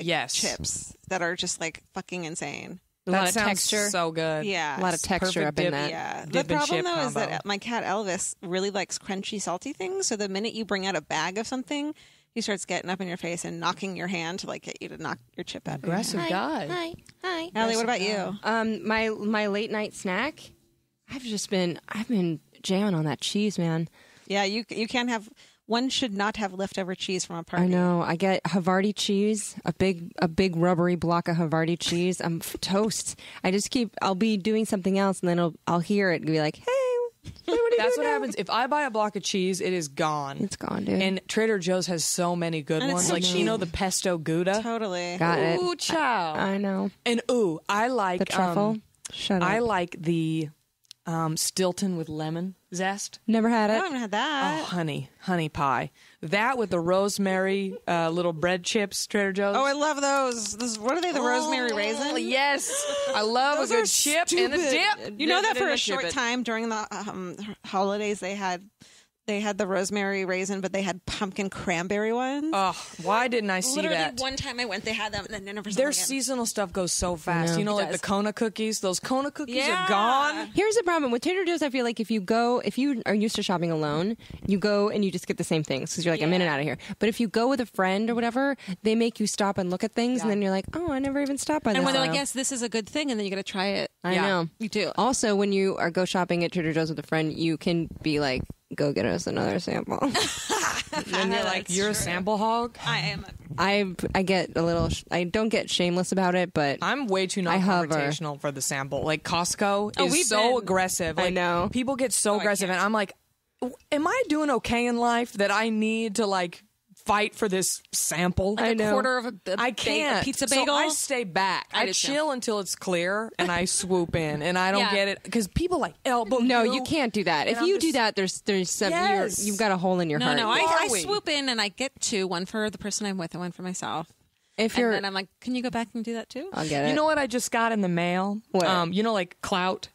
Yes. chips that are just like fucking insane. A That lot of sounds texture. so good. Yeah. A lot of texture Perfect up in dip. that. Yeah. The Dip and problem chip though is combo. that my cat Elvis really likes crunchy, salty things. So the minute you bring out a bag of something, he starts getting up in your face and knocking your hand to like get you to knock your chip out. Aggressive guy. Hi. Alie, what about you? My late night snack. I've been jamming on that cheese, man. Yeah, you can't have. One should not have leftover cheese from a party. I know. I get Havarti cheese, a big rubbery block of Havarti cheese. I'm toast. I'll be doing something else, and then I'll hear it and be like, "Hey, what are you That's doing what now?" happens. If I buy a block of cheese, it is gone. It's gone, dude. And Trader Joe's has so many good And it's ones. so Like, cheap. you know, the pesto Gouda. Totally. Got it. Ooh, chow. I know. And I like The truffle. Shut up. I like the Stilton with lemon zest. Never had I it. haven't had that. Oh, honey pie. That with the rosemary little bread chips, Trader Joe's. Oh, I love those. What are they? The rosemary raisin? Yes, I love Those a good are chip and a stupid. dip. You know Dip that it for in a the short chip it. time during the holidays they had They had the rosemary raisin, but they had pumpkin cranberry ones. Oh, why didn't I see Literally, that? one time I went, they had them, and then never saw Their them again. seasonal stuff goes so fast. No. You know, It like does. the Kona cookies. Those Kona cookies Yeah. are gone. Here's the problem with Trader Joe's. I feel like if you are used to shopping alone, you go and you just get the same things because you're like, I'm in and out of here. But if you go with a friend or whatever, they make you stop and look at things, and then you're like, oh, I never even stopped by this. And when they're aisle. like, yes, this is a good thing, and then you got to try it. I Yeah. know. You do. Also, when you are go shopping at Trader Joe's with a friend, you can be like, go get us another sample. And you're like, you're a sample hog? I am. I get a little. I don't get shameless about it, but I'm way too I hover. non-confrontational for the sample. Like Costco Oh, is we've so been- aggressive. I Like, know. People get so I aggressive, can't. and I'm like, am I doing okay in life that I need to like fight for this sample? I know. Quarter of a I can't. pizza So bagel. I stay back. I do too. chill until it's clear, and I swoop in, and I don't Yeah. get it because people like elbow. no, you can't do that. If And I'm you do just- that, there's some, Yes. you've got a hole in your heart. No, Are I we? swoop in and I get two, one for the person I'm with and one for myself. If And you're, then I'm like, can you go back and do that too? I'll get it. You know what I just got in the mail? What? You know, like Clout.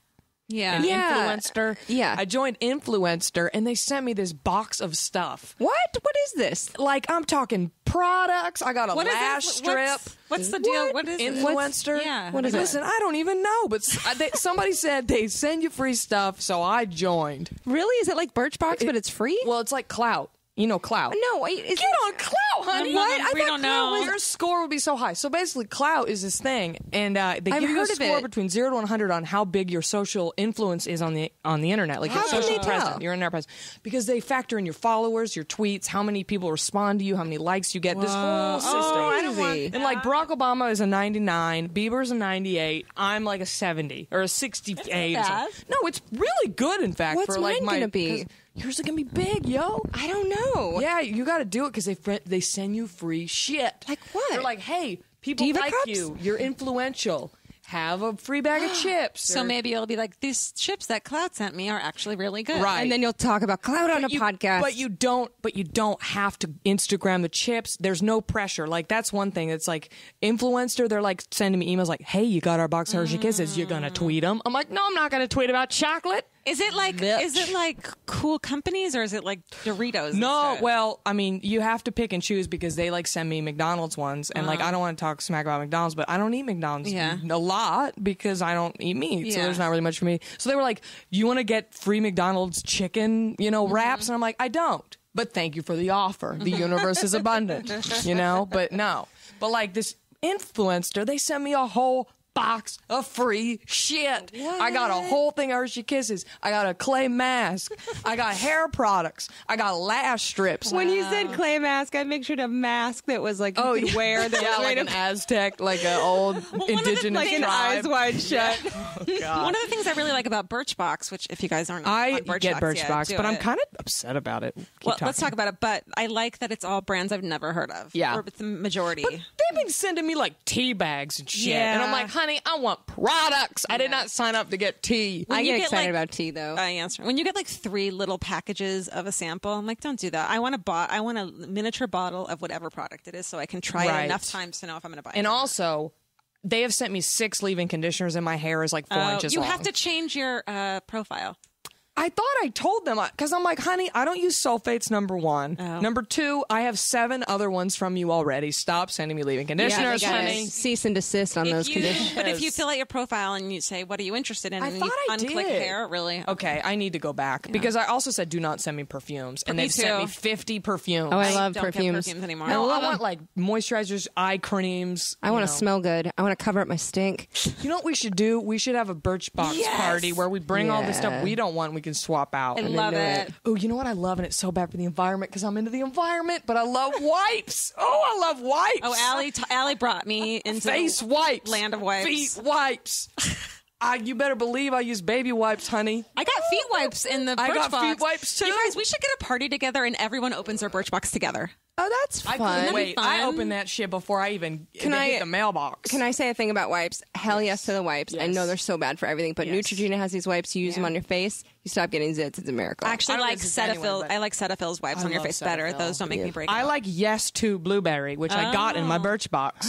Yeah. Yeah. Influencer. Yeah. I joined Influencer, and they sent me this box of stuff. What? What is this? Like, I'm talking products. I got a What is lash this? strip. What's the deal? What is it? Influencer. Yeah. What is it? Listen, I don't even know, but somebody said they send you free stuff, so I joined. Really? Is it like Birchbox, but it's free? Well, it's like Clout. You know Clout. no. Is Get on Clout, honey. What? I thought don't know. Clout was- Your score would be so high. So basically, Clout is this thing, and they give you a heard of score it. between 0 to 100 on how big your social influence is on the internet, like How your can social they tell? presence, your internet presence, because they factor in your followers, your tweets, how many people respond to you, how many likes you get. This whole system. I don't want And like Barack Obama is a 99, Bieber's a 98, I'm like a 70 or a 68. Or bad. something. No, it's really good. In fact, What's for like mine gonna be? 'cause yours are gonna be big, yo. I don't know. Yeah, you got to do it because they send you free shit. Like what? They're like, hey, people Diva like cups? you. You're influential. Have a free bag of chips. So Or- maybe you'll be like, these chips that Cloud sent me are actually really good. Right. And then you'll talk about Cloud on a you- podcast. But you don't have to Instagram the chips. There's no pressure. Like that's one thing. It's like influencer. They're like sending me emails like, "Hey, you got our box of Hershey Kisses. You're gonna tweet them." I'm like, "No, I'm not gonna tweet about chocolate." Is it like cool companies or is it like Doritos? No, instead? well, I mean, you have to pick and choose because they like send me McDonald's ones, and like I don't want to talk smack about McDonald's, but I don't eat McDonald's Yeah. a lot because I don't eat meat, so Yeah. there's not really much for me. So they were like, "You want to get free McDonald's chicken, wraps?" And I'm like, "I don't." But thank you for the offer. The universe is abundant, But no, but like this influencer, they sent me a whole box of free shit. I got a whole thing of Hershey Kisses. I got a clay mask. I got hair products. I got lash strips. when you said clay mask, I make sure to have a mask that was like you could wear. That yeah, was like made an of Aztec, like an old indigenous like an tribe. eyes wide shut. One of the things I really like about Birchbox, which if you guys aren't I on Birchbox get yet, Birchbox, do but I'm it. kind of upset about it. Well, let's talk about it. But I like that it's all brands I've never heard of. Yeah. Or the majority. They've been sending me like tea bags and shit, and I'm Yeah. like, honey, I want products. I did not sign up to get tea. I you get get, excited like- about tea though. I answer when you get like 3 little packages of a sample. I'm like, don't do that. I want a miniature bottle of whatever product it is, so I can try Right. it enough times to know if I'm going to buy it. And or not. also, they have sent me 6 leave-in conditioners, and my hair is like 4 inches you long. have to change your profile. I thought I told them because I'm like, honey, I don't use sulfates. Number 1, number 2, I have 7 other ones from you already. Stop sending me leave-in yeah, they conditioners, gotta honey. cease and desist on those conditions. But if you fill out your profile and you say, what are you interested in? I and thought you I unclick did. hair, really? Okay, I need to go back because I also said do not send me perfumes, and Me they've sent too. me 50 perfumes. Oh, I love don't get perfumes. perfumes anymore. No, I want like moisturizers, eye creams. I want to to smell good. I want to cover up my stink. You know what we should do? We should have a Birchbox Yes! party where we bring all the Yeah. stuff we don't want. We can swap out. I love it. Oh, you know what I love, and it's so bad for the environment because I'm into the environment, but I love wipes. Oh, I love wipes. Oh, Alie brought me into face the wipes, land of wipes. feet wipes. You better believe I use baby wipes, honey. I got feet wipes in the I got Birchbox. feet wipes, too. You guys, we should get a party together and everyone opens their Birchbox together. Oh, that's I fun. couldn't wait. I fun? opened that shit before I even Can I- hit the mailbox. Can I say a thing about wipes? Hell yes to the wipes. I Yes. know they're so bad for everything, but Yes. Neutrogena has these wipes. You use them on your face. you stop getting zits. It's a miracle. Actually, I don't like know if it's anyone, Cetaphil. but- I like Cetaphil's wipes I on your love face better. Cetaphil. Those don't make me break I out. like Yes to Blueberry, which I got in my Birchbox.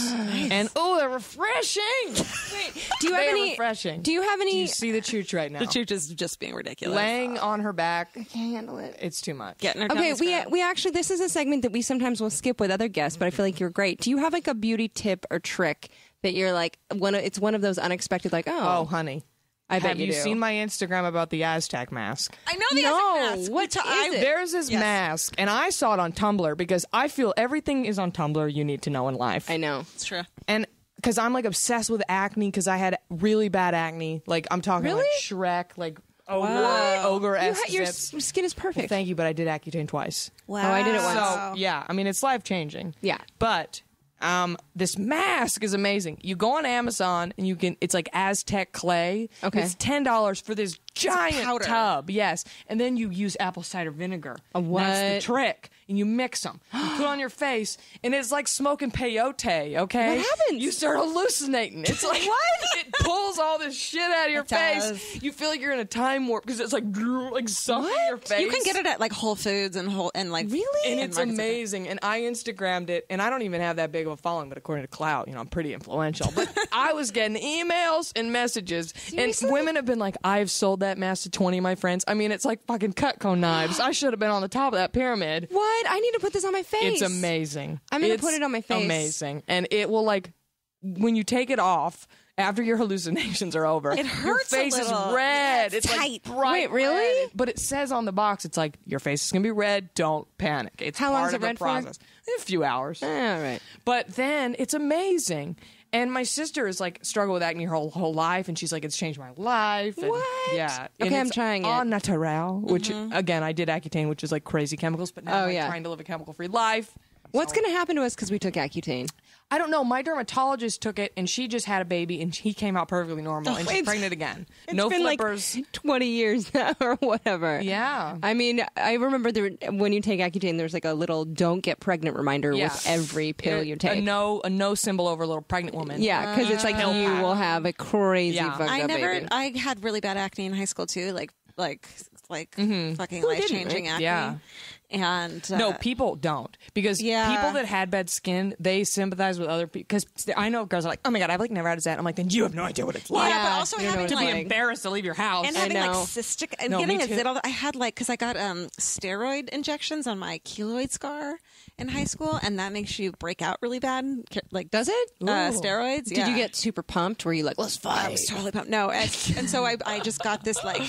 And they're refreshing. do you have They're any? refreshing. Do you have Do any? you see the chooch right now? The chooch is just being ridiculous. Laying on her back. I can't handle it. It's too much. Getting her down Okay, the scrub. we actually, this is a segment that we sometimes will skip with other guests, but I feel like you're great. Do you have like a beauty tip or trick that you're like it's one of those unexpected like Oh, honey. I bet Have you do. seen my Instagram about the Aztec mask? I know the No, Aztec mask. what is it? There's this mask, and I saw it on Tumblr because I feel everything is on Tumblr you need to know in life. I know. It's true. And because I'm like obsessed with acne because I had really bad acne. Like I'm talking Really? like Shrek, like ogre-esque Your zips. skin is perfect. Thank you, but I did Accutane twice. Wow. Oh, I did it once. So yeah, I mean it's life changing. Yeah. But this mask is amazing. You go on Amazon and it's like Aztec clay. Okay. It's $10 for this giant powder. tub. Yes. And then you use apple cider vinegar. what? That's the trick. And you mix them. You put it on your face and it's like smoking peyote, okay? What happens? You start hallucinating. It's like what? It pulls all this shit out of your It face. does. You feel like you're in a time warp because it's like sucking your face. You can get it at like Whole Foods and like And in it's markets like that. amazing. And I Instagrammed it, and I don't even have that big of a following, but according to Clout, I'm pretty influential. But I was getting emails and messages, and women have been like, I've sold that mask to 20 of my friends. I mean, it's like fucking Cutco knives. I should have been on the top of that pyramid. What? I need to put this on my face. It's amazing. I'm gonna It's put it on my face. Amazing. And it will when you take it off, after your hallucinations are over, It your hurts a face is little. red. Yeah, it's tight. like bright Wait, really? red. But it says on the box, it's like, your face is going to be red. Don't panic. It's How long part is of it the red for? process. A few hours. All right. But then it's amazing. And my sister is like struggled with acne her whole life, and she's like, it's changed my life. And What? Yeah. Okay, And I'm it's trying it. Au naturel, which again I did Accutane, which is like crazy chemicals, but now Oh, I'm yeah. trying to live a chemical-free life. What's going to happen to us because we took Accutane? I don't know. My dermatologist took it, and she just had a baby, and he came out perfectly normal, and she's it's- pregnant again. It's No been flippers. like 20 years now or whatever. Yeah. I mean, I remember when you take Accutane, there's like a little "don't get pregnant" reminder with every pill you take. A no symbol over a little pregnant woman. Yeah, because it's like you will have a crazy Yeah. fucked up baby. I had really bad acne in high school too, like fucking life changing acne. Yeah. And No, people don't, because Yeah. people that had bad skin, they sympathize with other people. Because I know girls are like, "Oh my god, I've like never had that." I'm like, "Then you have no idea what it's like." yeah, but also you don't know having what To it's be like. embarrassed to leave your house. and having like know. cystic and No, getting me a too. zit. I had because I got steroid injections on my keloid scar in high school, and that makes you break out really bad. Like Does it? steroids? Did you get super pumped? Were you like, let's I fight? was totally pumped. No, and so I just got this like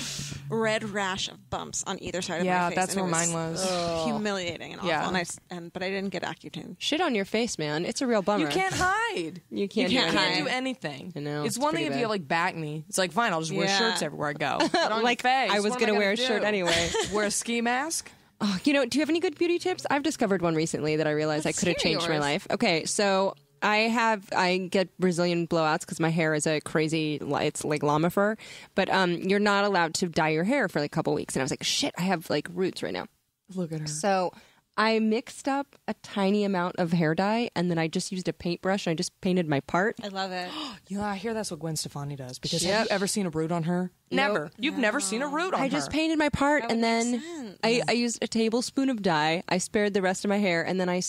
red rash of bumps on either side of Yeah, my face. that's and where it mine was. humiliating and awful. Yeah. But I didn't get Accutane. Shit on your face, man. It's a real bummer. You can't hide. You can't, You can't do You anything. can't do anything. I know, It's it's one thing pretty if bad. you have like back knee. It's like fine, I'll just wear Yeah. shirts everywhere I go. Put it on Like, your face. I was What am gonna wear a do? shirt anyway. Wear a ski mask. Oh, do you have any good beauty tips? I've discovered one recently that I realized Let's I could have hear changed my yours. life. Okay, so I get Brazilian blowouts because my hair is a crazy, it's like llama fur, but you're not allowed to dye your hair for like a couple weeks. And I was like, shit, I have like roots right now. Look at her. So I mixed up a tiny amount of hair dye and then I just used a paintbrush and I just painted my part. I love it. Yeah, I hear that's what Gwen Stefani does. Because Yep. have you ever seen a root on her? Never. You've never seen a root on her. I just painted my part That and would then make sense. I used a tablespoon of dye. I spared the rest of my hair and then I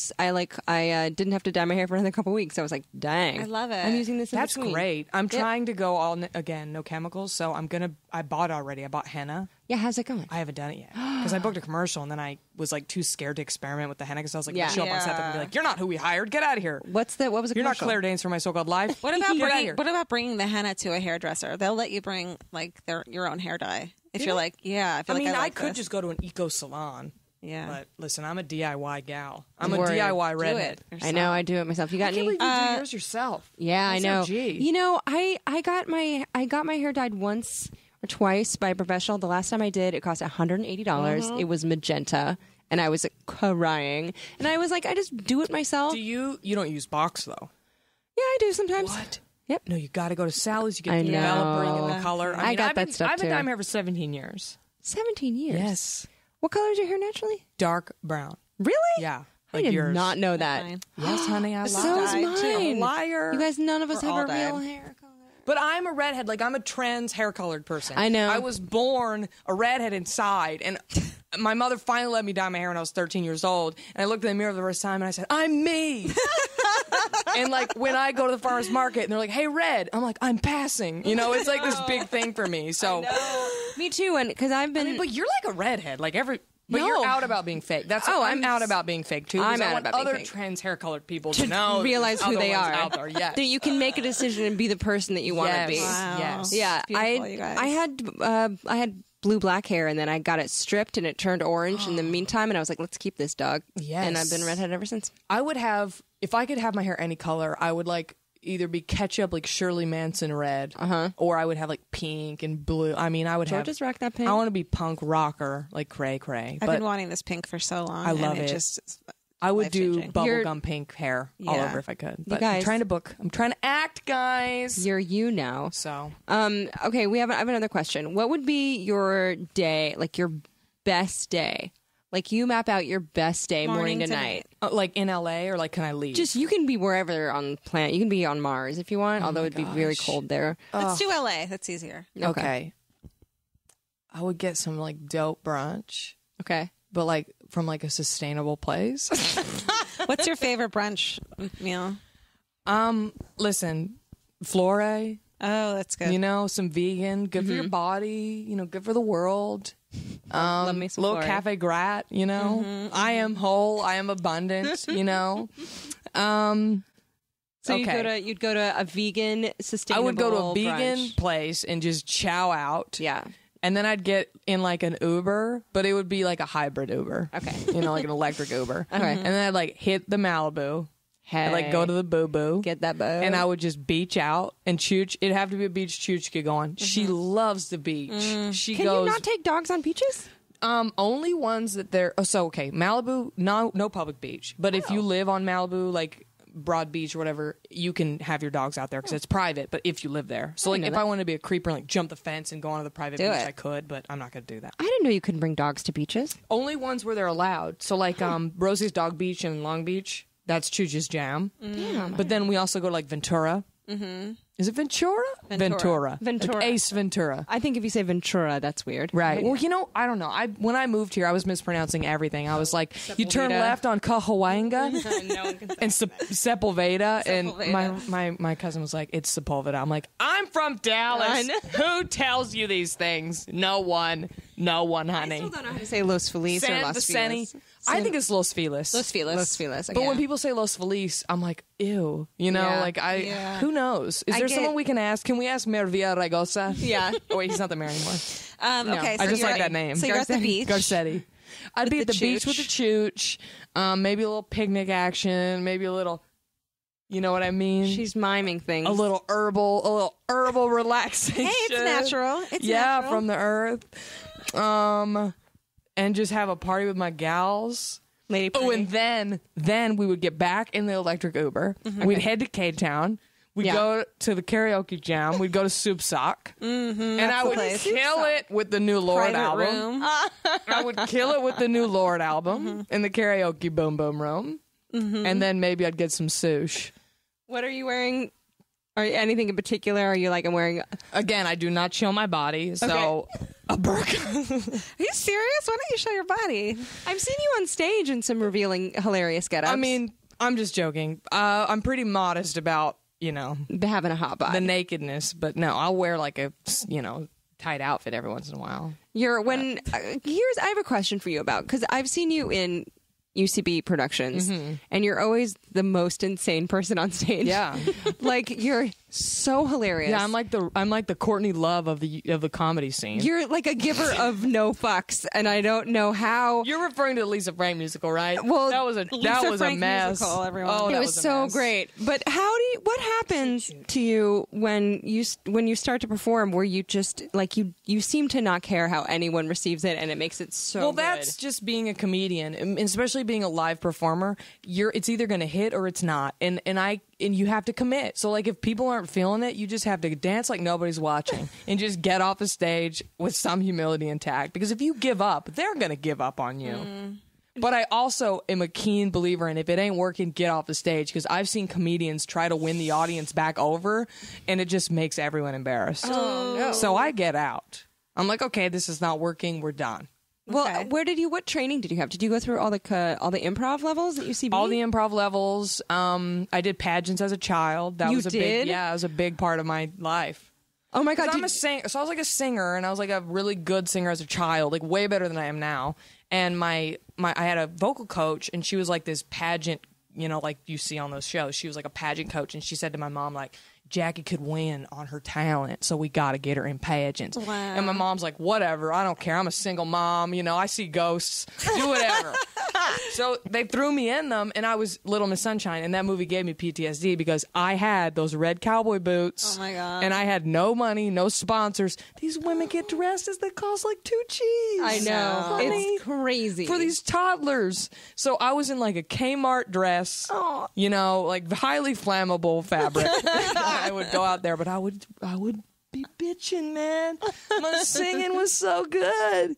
didn't have to dye my hair for another couple weeks. I was like, dang. I love it. I'm using this in That's between. great. I'm trying to go again, no chemicals. So I bought already. I bought henna. Yeah, how's it going? I haven't done it yet because I booked a commercial and then I was like too scared to experiment with the henna because I was like, Yeah. show up on set and be like, "You're not who we hired. Get out of here. What was it? You're not Claire Danes for my so-called life. What about Get out of here." bringing the henna to a hairdresser? They'll let you bring like your own hair dye if you're like, yeah. I feel like I like could this. just go to an eco salon. Yeah. But listen, I'm a DIY gal. I'm a Word. DIY do redhead. it. I know I do it myself. You got I can't any? believe you do yours yourself. Yeah, That's I know. OG. You know, I got my hair dyed once or twice by a professional. The last time I did, it cost $180. It was magenta, and I was crying. And I was like, I just do it myself. Do you don't use box though? Yeah, I do sometimes. What? Yep. No, you got to go to Sally's. You get I the know. developing and the color. I got I've that been, stuff I've been too. dyeing my hair for 17 years. 17 years. Yes, What color is your hair naturally? dark brown. Really? Yeah, I like did yours. not know that. Fine. Yes, honey, I So lied. is dyed, too. mine. Liar. You guys, none of us We're have all a real dyed. hair color. But I'm a redhead. Like, I'm a trans hair-colored person. I know. I was born a redhead inside, and my mother finally let me dye my hair when I was 13 years old. And I looked in the mirror the first time, and I said, I'm me. And, like, when I go to the farmer's market, and they're like, hey, red. I'm like, I'm passing. You know, it's like this big thing for me. So, Me too, and because I've been. but you're like a redhead. Like, But No. you're out about being fake. That's I'm out about being fake too. I'm I out want about being other fake. trans hair colored people to know realize there's who other they ones are. out there. Yes. That you can make a decision and be the person that you want to Yes. be. Wow. Yes. Yeah, It's beautiful, you guys. I had blue black hair, and then I got it stripped, and it turned orange in the meantime. And I was like, let's keep this dog. Yes. And I've been redhead ever since. I would have, if I could have my hair any color, I would like either be ketchup, like Shirley Manson red, or I would have like pink and blue. I mean, I would Georgia's rock that pink. I want to be punk rocker, like cray cray. I've But been wanting this pink for so long. I love and it. Just I would do life-changing. bubblegum pink hair all Yeah. over if I could. But guys- I'm trying to book. I'm trying to act, guys. You're you now. So Okay, I have another question. What would be your day, like your best day? Like you map out your best day, morning to night. like in LA, or like can I leave? Just you can be wherever on the planet. You can be on Mars if you want, although it'd be very cold there. Let's do LA. That's easier. okay. I would get some like dope brunch, Okay. but like from like a sustainable place. What's your favorite brunch meal? Listen, Flore, Oh, that's good. you know, some vegan, good for your body, you know, good for the world. Love me some Little Flore. cafe grat, you know. I am whole, I am abundant, you know. So okay. you'd go to a vegan, I sustainable would go to a vegan brunch. place and just chow out. Yeah. And then I'd get in like an Uber, but it would be like a hybrid Uber. Okay. You know, like an electric Uber. Okay. And then I'd like hit the Malibu. Hey. I'd like go to the Boo Boo. Get that boat. And I would just beach out and Chooch. It'd have to be a beach Chooch could go on. She loves the beach. She Can goes. you not take dogs on beaches? Only ones that they're. Oh, so okay, Malibu, no public beach. But if you live on Malibu, like Broad Beach or whatever, you can have your dogs out there because it's private. But if you live there, so like know if that. I wanted to be a creeper and like jump the fence and go onto the private Do beach, it. I could. But I'm not going to do that. I didn't know you couldn't bring dogs to beaches. Only ones where they're allowed. So like Rosie's Dog Beach in Long Beach, that's Chooch's jam. But then we also go to like Ventura. Is it Ventura? Ventura. Ventura. Like Ace Ventura. I think if you say Ventura, that's weird. Right. Well, you know, I don't know. When I moved here, I was mispronouncing everything. I was like, you turn Sepulveda. left on Cahuenga No one can and Sepulveda, and Sepulveda. my cousin was like, it's Sepulveda. I'm like, I'm from Dallas. I know. Who tells you these things? No one, honey. I still don't know how to say Los Feliz or San Los Vicente. Feliz. I think it's Los Feliz. Los Feliz. Los Feliz. But when people say Los Feliz, I'm like, ew. You know, Yeah. like Yeah. who knows? Is there get- someone we can ask? Can we ask Mervia Ragosa? Yeah. Oh, wait, he's not the mayor anymore. Okay, so I just you're like that name. So you're at the beach. Garcetti. I'd be at the the beach with the chooch. Maybe a little picnic action. Maybe a little, you know what I mean? She's miming things. a little herbal relaxation. Hey, it's natural. It's yeah, natural. from the earth. And just have a party with my gals. Lady Oh, Pretty. and then we would get back in the electric Uber. We'd head to K-Town. We'd Yeah. go to the karaoke jam. We'd go to Soup Sock. And I would place. kill it with the new Lord Private album. room. I would kill it with the new Lord album in the karaoke boom boom room. And then maybe I'd get some sush. What are you wearing? Are anything in particular? Are you like I'm wearing? Again, I do not show my body, so a burqa. Are you serious? Why don't you show your body? I've seen you on stage in some revealing, hilarious get-ups. I mean, I'm just joking. I'm pretty modest about, you know, having a hot body. the nakedness, but no, I'll wear like a, you know, tight outfit every once in a while. You're when here's I have a question for you about because I've seen you in UCB productions and you're always the most insane person on stage. Yeah. like you're so hilarious. Yeah, I'm like the Courtney Love of the comedy scene. You're like a giver of no fucks, and I don't know how. You're referring to the Lisa Frank musical, right? Well, that was a Lisa Frank mess. musical, everyone. Oh, It that was a so mess. great. But what happens to you when you start to perform where you just like you seem to not care how anyone receives it and it makes it so Well, good. that's just being a comedian, and especially being a live performer. It's either going to hit or it's not, and you have to commit. So like if people aren't feeling it, you just have to dance like nobody's watching and just get off the stage with some humility intact. Because if you give up, they're going to give up on you. But I also am a keen believer in if it ain't working, get off the stage. Because I've seen comedians try to win the audience back over, and it just makes everyone embarrassed. Oh, no. So I get out. I'm like, okay, this is not working. We're done. Well, Okay. what training did you have? Did you go through all the improv levels at UCB? All the improv levels. I did pageants as a child. That You was a did? that was a big part of my life. Oh my God. I'm a singer, so I was like a singer, and I was like a really good singer as a child, like way better than I am now. And I had a vocal coach, and she was like this pageant, like you see on those shows. She was like a pageant coach, and she said to my mom, like, Jackie could win on her talent, so we got to get her in pageants. Wow. And my mom's like, whatever, I don't care. I'm a single mom, I see ghosts, do whatever. So they threw me in them, and I was Little Miss Sunshine, and that movie gave me PTSD because I had those red cowboy boots. Oh, my God. And I had no money, no sponsors. These women get dressed as they cost like $2. I know. Honey, It's crazy. for these toddlers. So I was in like a Kmart dress, like highly flammable fabric. I would go out there, but I would be bitching, man. My singing was so good.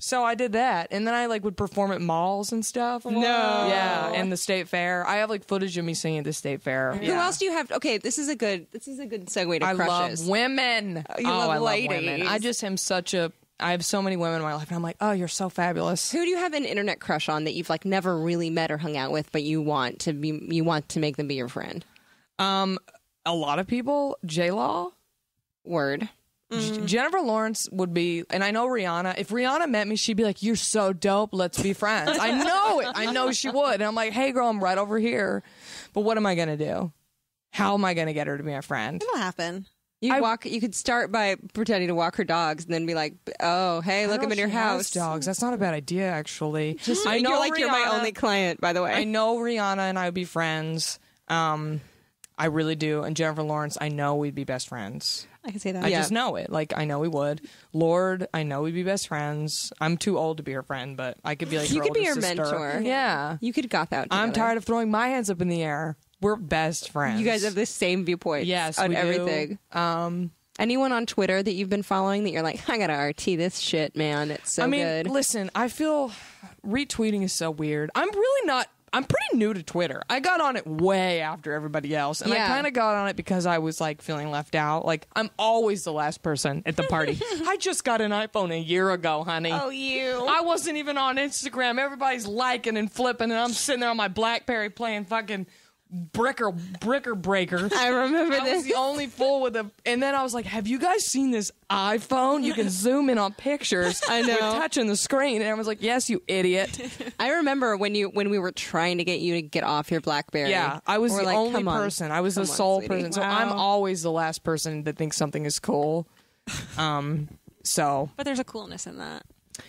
So I did that, and then I would perform at malls and stuff. No. Yeah, and the state fair. I have footage of me singing at the state fair. Who else do you have? Okay, this is a good segue to I crushes. love women. love I ladies. love women. I just am I have so many women in my life, and I'm like, oh, you're so fabulous. Who do you have an internet crush on that you've never really met or hung out with, but you want to make them be your friend? A lot of people, J-Law. Word. Jennifer Lawrence would be, and I know Rihanna. If Rihanna met me, she'd be like, you're so dope, let's be friends. I know it. I know she would. And I'm like, hey, girl, I'm right over here. But what am I going to do? How am I going to get her to be my friend? It'll happen. You could start by pretending to walk her dogs and then be like, oh, hey, look, I'm in your house. Dogs. That's not a bad idea, actually. I know you're my only client, by the way. I know Rihanna and I would be friends. I really do. And Jennifer Lawrence, I know we'd be best friends. I can say that. I just know it. I know we would. Lord, I know we'd be best friends. I'm too old to be her friend, but I could be like You her could be older her sister. mentor. Yeah. You could goth out together. I'm tired of throwing my hands up in the air. We're best friends. You guys have the same viewpoints Yes, on we do. everything. Anyone on Twitter that you've been following that you're like, I gotta RT this shit, man. It's so good. Listen, I feel retweeting is so weird. I'm pretty new to Twitter. I got on it way after everybody else. And I kind of got on it because I was feeling left out. I'm always the last person at the party. I just got an iPhone a year ago, honey. Oh, you. I wasn't even on Instagram. Everybody's liking and flipping, and I'm sitting there on my BlackBerry playing fucking Bricker Breaker. I remember I was this. the only fool with a. And then I was like, "Have you guys seen this iPhone? You can zoom in on pictures. I know. with touching the screen." And everyone's like, "Yes, you idiot." I remember when we were trying to get you to get off your BlackBerry. Yeah, I was We're the like, only "Come on. person. I was the Come on, sole sweetie." person. So Wow. I'm always the last person that thinks something is cool. So But there's a coolness in that.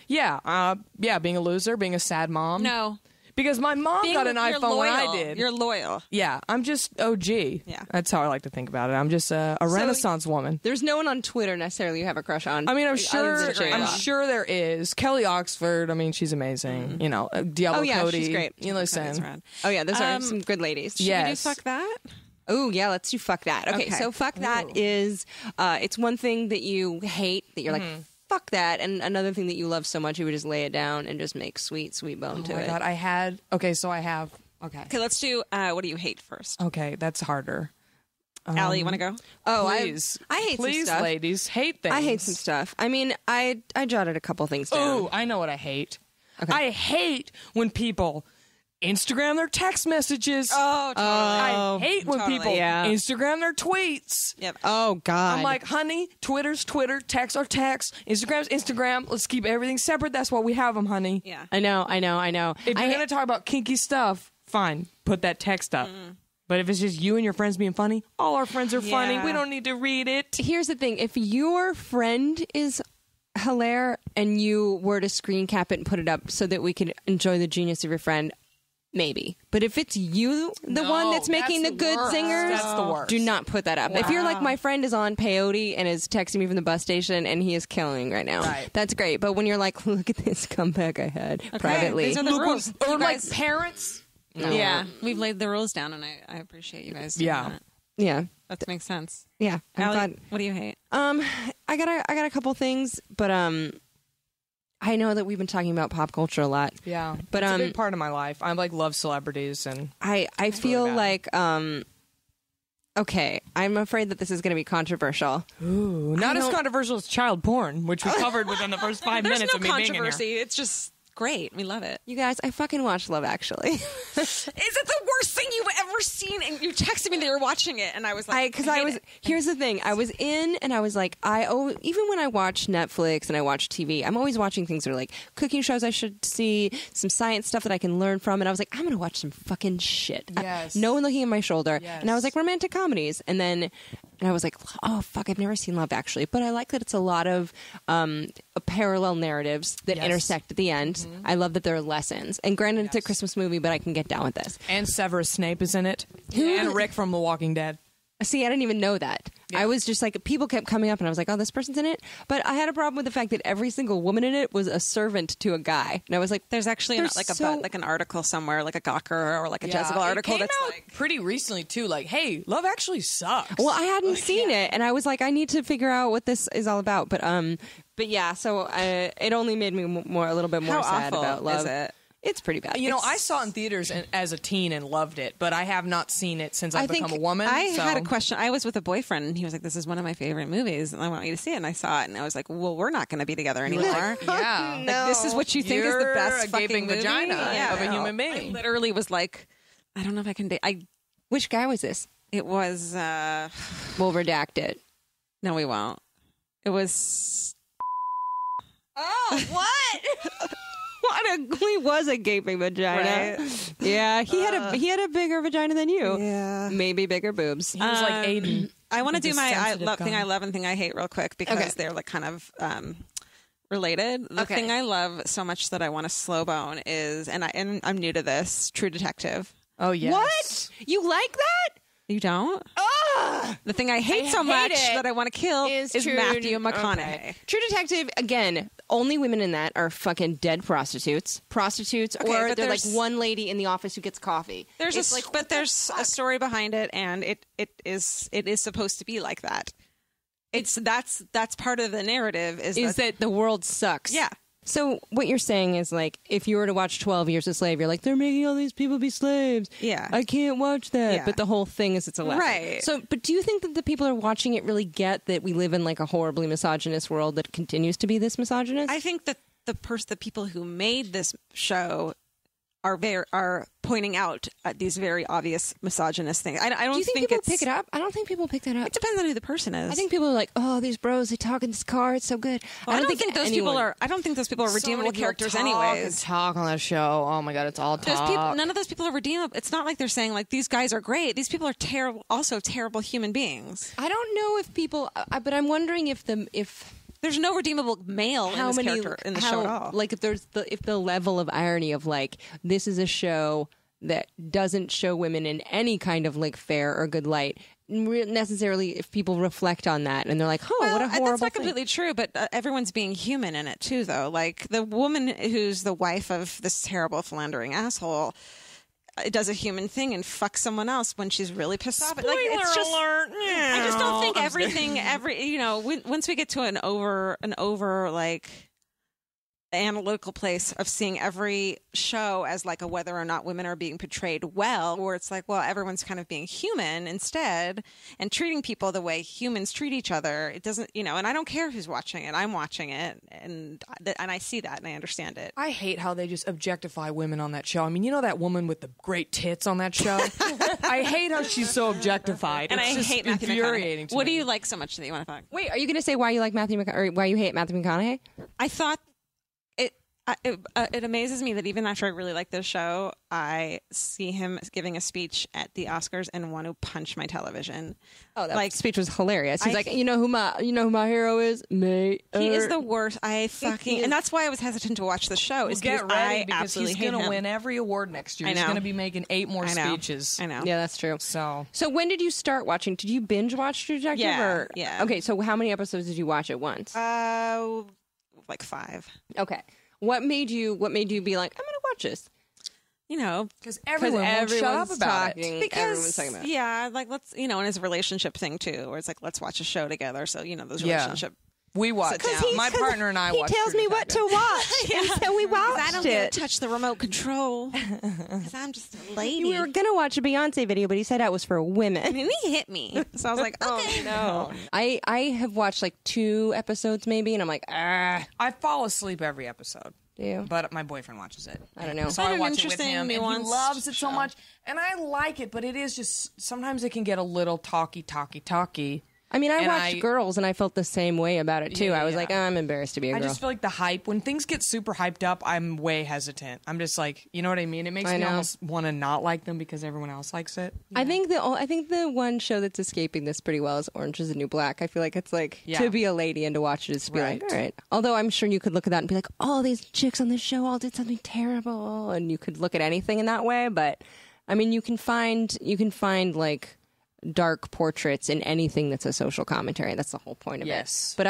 yeah, being a loser, being a sad mom. No. Because my mom got an You're iPhone when I loyal. did. You're loyal. Yeah, I'm just OG. Yeah. That's how I like to think about it. I'm just a Renaissance woman. There's no one on Twitter necessarily you have a crush on. I mean, I'm other than J-Lo. sure there is. Kelly Oxford. I mean, she's amazing. Diablo Oh, yeah, Cody. she's great. You listen. That's rad. Oh yeah, those are some good ladies. Should we do Yes. fuck that? Oh yeah, let's do fuck that. Okay, Okay. so fuck that is it's one thing that you hate that you're like fuck that, and another thing that you love so much you would just lay it down and just make sweet bone to Oh my it. God, I have. Okay, let's do what do you hate first? Okay, that's harder. Allie, you want to go? Oh, Please, I hate please, some stuff. ladies, hate things. I hate some stuff. I mean, I jotted a couple things down. Oh, I know what I hate. Okay. I hate when people Instagram their text messages. Oh, totally. I hate when totally, people yeah. Instagram their tweets. Yep. Oh God. I'm like, honey, Twitter's Twitter, text are text, Instagram's Instagram. Let's keep everything separate. That's why we have them, honey. Yeah. I know. If you're going to talk about kinky stuff, fine, put that text up. But if it's just you and your friends being funny, all our friends are funny. Yeah. We don't need to read it. Here's the thing: if your friend is hilarious and you were to screen cap it and put it up so that we could enjoy the genius of your friend, maybe. But if it's you, the No, one that's making that's the the good worst. singers, That's the worst. do not put that up. If you're like, my friend is on peyote and is texting me from the bus station and he is killing right now, Right. that's great. But when you're like, look at this comeback I had privately. These are the rules. Or You like guys- parents. Yeah, we've laid the rules down, and I appreciate you guys. Doing Yeah. that. Yeah. That makes sense. Yeah. I'm Allie, glad. what do you hate? I got a couple things, but I know that we've been talking about pop culture a lot. Yeah, but it's a big part of my life. I like love celebrities, and I feel really like okay, I'm afraid that this is going to be controversial. ooh, not as controversial as child porn, which we covered within the first 5 There's minutes no of me being in here. controversy. It's just great. We love it. You guys, I fucking watched Love Actually. Is it the worst thing you've ever seen? And you texted me that you were watching it, and I was like, Here's the thing. I was in, and I was like, even when I watch Netflix and I watch TV, I'm always watching things that are like cooking shows I should see, some science stuff that I can learn from, and I was like, I'm gonna watch some fucking shit. Yes. No one looking at my shoulder. Yes. And I was like, romantic comedies, and I was like, oh fuck, I've never seen Love Actually, but I like that it's a lot of parallel narratives that intersect at the end. Mm-hmm. I love that there are lessons. And granted, it's a Christmas movie, but I can get down with this. And Severus Snape is in it, and Rick from The Walking Dead. See, I didn't even know that. Yeah. I was just like, people kept coming up and I was like, oh, this person's in it. But I had a problem with the fact that every single woman in it was a servant to a guy. And I was like, there's actually like an article somewhere, like a Gawker or like a Jezebel article it came that's out like pretty recently too. Like, hey, Love Actually sucks. well, I hadn't seen it. And I was like, I need to figure out what this is all about. But yeah, so it only made me a little bit more how sad awful about Love. is it? It's pretty bad. You know, I saw it in theaters as a teen and loved it, but I have not seen it since I've become a woman. I had a question. I was with a boyfriend, and he was like, "This is one of my favorite movies, and I want you to see it." And I saw it, and I was like, "Well, we're not going to be together anymore." Yeah. Like, this is what you think is the You're best a fucking gaping movie? vagina Yeah. of a human being. I literally was like, "I don't know if I can date." Which guy was this? It was. We'll redact it. No, we won't. It was. Oh, what? He was a gaping vagina. Right? Yeah, he had a bigger vagina than you. Yeah. Maybe bigger boobs. He was like Aiden. I want to He's do a my sensitive thing guy. I love and thing I hate real quick because Okay. they're like kind of related. The Okay. thing I love so much that I want to slow bone is, and I'm new to this, True Detective. Oh yes. What? You like that? You don't? Ugh! The thing I hate so hate much it that I want to kill is True- Matthew McConaughey. okay. True Detective, again, only women in that are fucking dead prostitutes. Prostitutes, Okay, or but they're like there's- one lady in the office who gets coffee. There's It's a, like, but there's a story behind it, and it is supposed to be like that. That's part of the narrative is that the world sucks. Yeah. So what you're saying is like, if you were to watch 12 Years a Slave, you're like, they're making all these people be slaves. Yeah. I can't watch that. Yeah. But the whole thing is it's a lesson. Right. So, but do you think that the people who are watching it really get that we live in like a horribly misogynist world that continues to be this misogynist? I think that the people who made this show are pointing out these very obvious misogynist things. I don't do you think think people it's, pick it up? I don't think people pick that up. It depends on who the person is. I think people are like, oh, these bros, they talk in this car. It's so good. I don't think those people are. I don't think those people are redeemable characters, anyways. Talk on that show. Oh my god, it's all Those talk. people, none of those people are redeemable. It's not like they're saying like these guys are great. These people are terrible, also terrible human beings. I don't know if people, but I'm wondering if There's no redeemable male in this character in the show at all. Like if the level of irony of like this is a show that doesn't show women in any kind of like fair or good light. Necessarily, if people reflect on that and they're like, "Oh, what a horrible!" That's not thing. completely true, but everyone's being human in it too, though. Like the woman who's the wife of this terrible philandering asshole does a human thing and fucks someone else when she's really pissed off. Like it's just, alert! I just don't think once we get to an over like analytical place of seeing every show as like a whether or not women are being portrayed well, where it's like, well, everyone's kind of being human instead and treating people the way humans treat each other. It doesn't, and I don't care who's watching it. I'm watching it, and I see that and I understand it. I hate how they just objectify women on that show. I mean, you know that woman with the great tits on that show? I hate how she's so objectified. And it's I just hate Matthew infuriating McConaughey. to What me. do you like so much that you want to talk? Wait, are you going to say why you like or why you hate Matthew McConaughey? I thought it amazes me that even after I really like this show, I see him giving a speech at the Oscars and want to punch my television. Oh, that speech was hilarious. He's I- like, you know who my hero is? Me. He is the worst. And that's why I was hesitant to watch the show. Well, Is get because ready I because absolutely he's hate going to him. win every award next year. I He's know. going to be making 8 more I know. speeches. I know. Yeah, that's true. So when did you start watching? Did you binge watch True Detective? Yeah, yeah. Okay, so how many episodes did you watch at once? Like 5. Okay. What made you be like, I'm going to watch this? because everyone won't shut up everyone's about talking. it. Because Everyone's talking about it. yeah, like let's and it's a relationship thing too, where it's like let's watch a show together. So those Yeah. relationship We watch. My partner and I watch. He tells True me what to Detective. watch. And so we watched I don't get to touch the remote control because I'm just a lady. We were going to watch a Beyonce video, but he said that was for women. And he hit me, so I was like, okay. No. I have watched like 2 episodes maybe, and I'm like, ah. I fall asleep every episode. Do you? But my boyfriend watches it. I don't know. So I An watch it with interesting, him, and he nuanced loves it so show. much. And I like it, but it is just sometimes it can get a little talky. I mean, I And watched Girls, and I felt the same way about it too. Yeah, I was yeah. like, oh, I'm embarrassed to be a I girl. just feel like the hype when things get super hyped up, I'm way hesitant. I'm just like, you know what I mean? It makes I me know. almost want to not like them because everyone else likes it. I think the one show that's escaping this pretty well is Orange Is the New Black. I feel like it's like Yeah. to be a lady and to watch it is to be like, Right. all right. Although I'm sure you could look at that and be like, oh, these chicks on this show all did something terrible, and you could look at anything in that way. But I mean, you can find like dark portraits in anything that's a social commentary. That's the whole point of Yes. it. But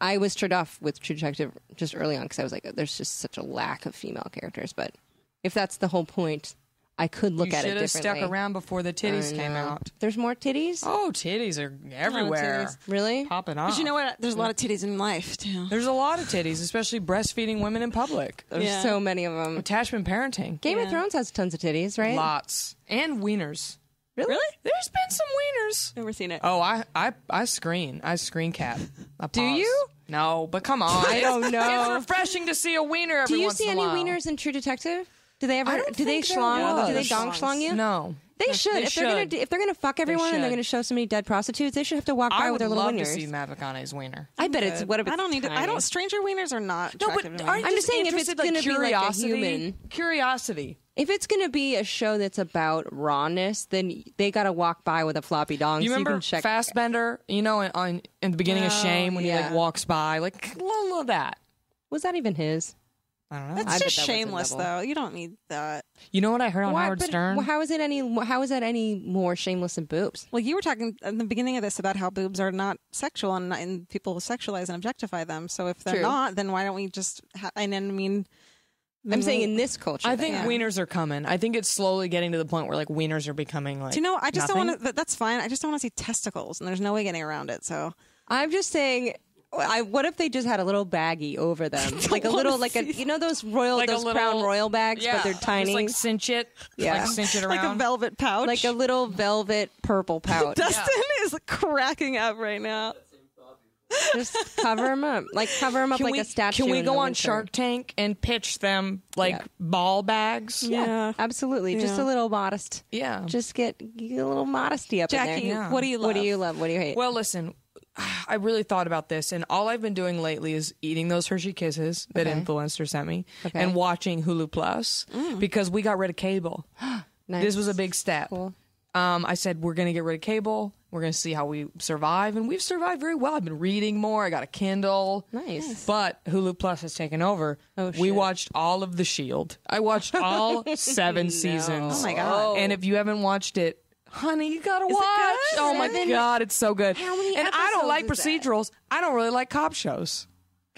I was turned off with True Detective just early on because I was like, there's just such a lack of female characters. But if that's the whole point, I could look You at it should have differently. stuck around before the titties came out. There's more titties? Oh, titties are everywhere. titties. Really? Popping off. But you know what? There's a lot of titties in life too. There's a lot of titties, especially breastfeeding women in public. There's Yeah. so many of them. Attachment parenting. Game of Yeah. Thrones has tons of titties, right? Lots. And wieners. Really? There's been some wieners. Never seen it. Oh, I screen. I screen cap. I Do pause. you? No, but come on. I don't know. It's refreshing to see a wiener every Do you once see in a any while. wieners in True Detective? Do they ever? I don't Do they think there schlong? was. Do they There's dong schlong you? No. They should. They If they're gonna fuck everyone and they're should. gonna show so many dead prostitutes, they should have to walk by I with would their little love wieners. to see Matt McConaughey's wiener. I bet it's what if it's I don't need to. I tiny? don't. Stranger wieners are not. No, but attractive to me. aren't you I'm just saying if it's interested, like, gonna be like a curiosity? human- Curiosity. If it's gonna be a show that's about rawness, then they gotta walk by with a floppy dong. You so remember you can check. Fassbender? You know, in the beginning of Oh, Shame when he yeah. like walks by, like a little of that. Was that even his? I don't know. That's I bet just that was a shameless, double. though. You don't need that. You know what I heard on Howard But Stern? How is it any? How is that any more shameless than boobs? Well, you were talking in the beginning of this about how boobs are not sexual and people sexualize and objectify them. So if they're True. not, then why don't we just? And then I mean, I'm saying in this culture. I think Yeah. wieners are coming. I think it's slowly getting to the point where like wieners are becoming like. do you know? I just don't nothing. want to. That's fine. I just don't want to see testicles, and there's no way getting around it. So I'm just saying. What if they just had a little baggie over them, like a little, like a those Like a those little- Crown Royal bags, Yeah, but they're tiny, Just like cinch it. Yeah. Like cinch it like around. a velvet pouch. like a little velvet purple pouch. Dustin is cracking up right now. Just cover them up, like a statue. Can we in go the on winter. Shark Tank and pitch them like Yeah. ball bags? Yeah. Absolutely, just Yeah. a little modest. Yeah. Just get a little modesty up Jackie, in there. Yeah. what do you love? What do you love? What do you hate? Well, listen, I really thought about this, and all I've been doing lately is eating those Hershey Kisses that Influencer sent me, Okay. and watching Hulu Plus because we got rid of cable. Nice. This was a big step. Cool. I said we're going to get rid of cable. We're going to see how we survive, and we've survived very well. I've been reading more. I got a Kindle. Nice. But Hulu Plus has taken over. Oh, We shit. watched all of The Shield. I watched all 7 seasons. Oh my God. And if you haven't watched it, honey, you gotta it watch. good? Oh my 7? God, it's so good. How many and I don't like episodes is that? procedurals. I don't really like cop shows.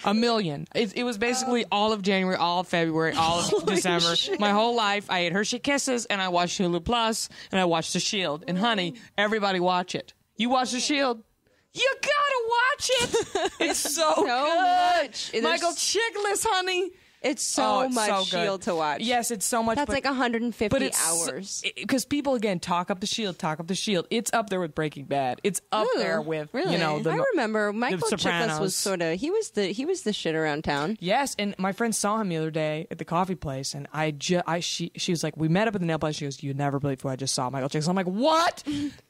A million. It was basically all of January, all of February, all of December. My whole life, I ate Hershey Kisses, and I watched Hulu Plus, and I watched The Shield. And honey, everybody watch it. You watch The Shield. You gotta watch it. It's so good. much. There's- Michael Chiklis, honey. It's so it's much so good. Shield to watch. Yes, it's so much. That's but- like 150 but it's hours. because people again talk up the Shield. It's up there with Breaking Bad. It's up Ooh, there with really? the. I remember Michael Chiklis Sopranos. was sort of he was the shit around town. Yes, and my friend saw him the other day at the coffee place, and she was like, we met up at the nail place. She goes, "You never believe who I just saw, Michael Chiklis." I'm like, "What?"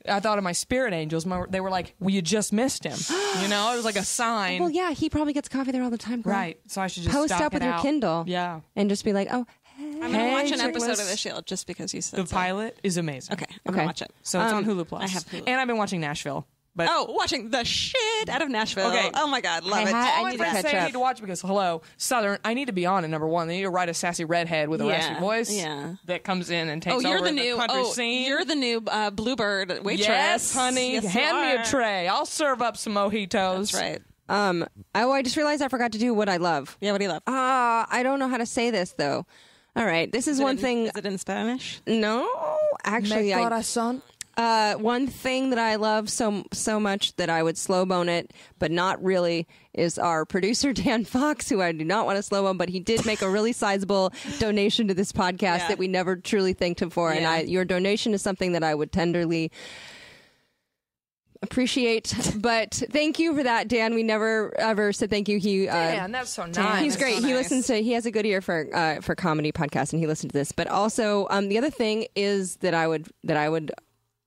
I thought of my spirit angels. They were like, "Well, you just missed him." It was like a sign. Well, yeah, he probably gets coffee there all the time. Girl. Right. So I should just Post stock up with it your out. Kindle. Yeah. and just be like, oh, I'm gonna Hey, watch an episode Chickless. of The Shield just because you said The so. pilot is amazing. Okay, I'm Okay. gonna watch it. So it's on Hulu Plus. I have Hulu. And I've been watching Nashville. But Oh, watching the shit out of Nashville. Okay. Oh my God, love I it. had- all I my need to friends catch say I up. need to watch because hello, Southern. I need to be on at number one. They need to write a sassy redhead with a Yeah, raspy voice. yeah. that comes in and takes Oh, you're over the new. country Oh, scene. you're the new Bluebird waitress. Yes, honey. Yes, you Hand me a are. tray. I'll serve up some mojitos. That's right. I just realized I forgot to do what I love. Yeah. What do you love? I don't know how to say this though. All right, this is one thing. Is it in Spanish? No, actually, Me I corazón. One thing that I love so much that I would slow bone it, but not really, is our producer Dan Fox, who I do not want to slow bone, but he did make a really sizable donation to this podcast that we never truly thanked him for. And your donation is something that I would tenderly appreciate, but thank you for that, Dan. We never ever said thank you. Dan, that's so nice. He's great. So He nice. listens to. He has a good ear for comedy podcasts, and he listened to this. But also, the other thing is that I would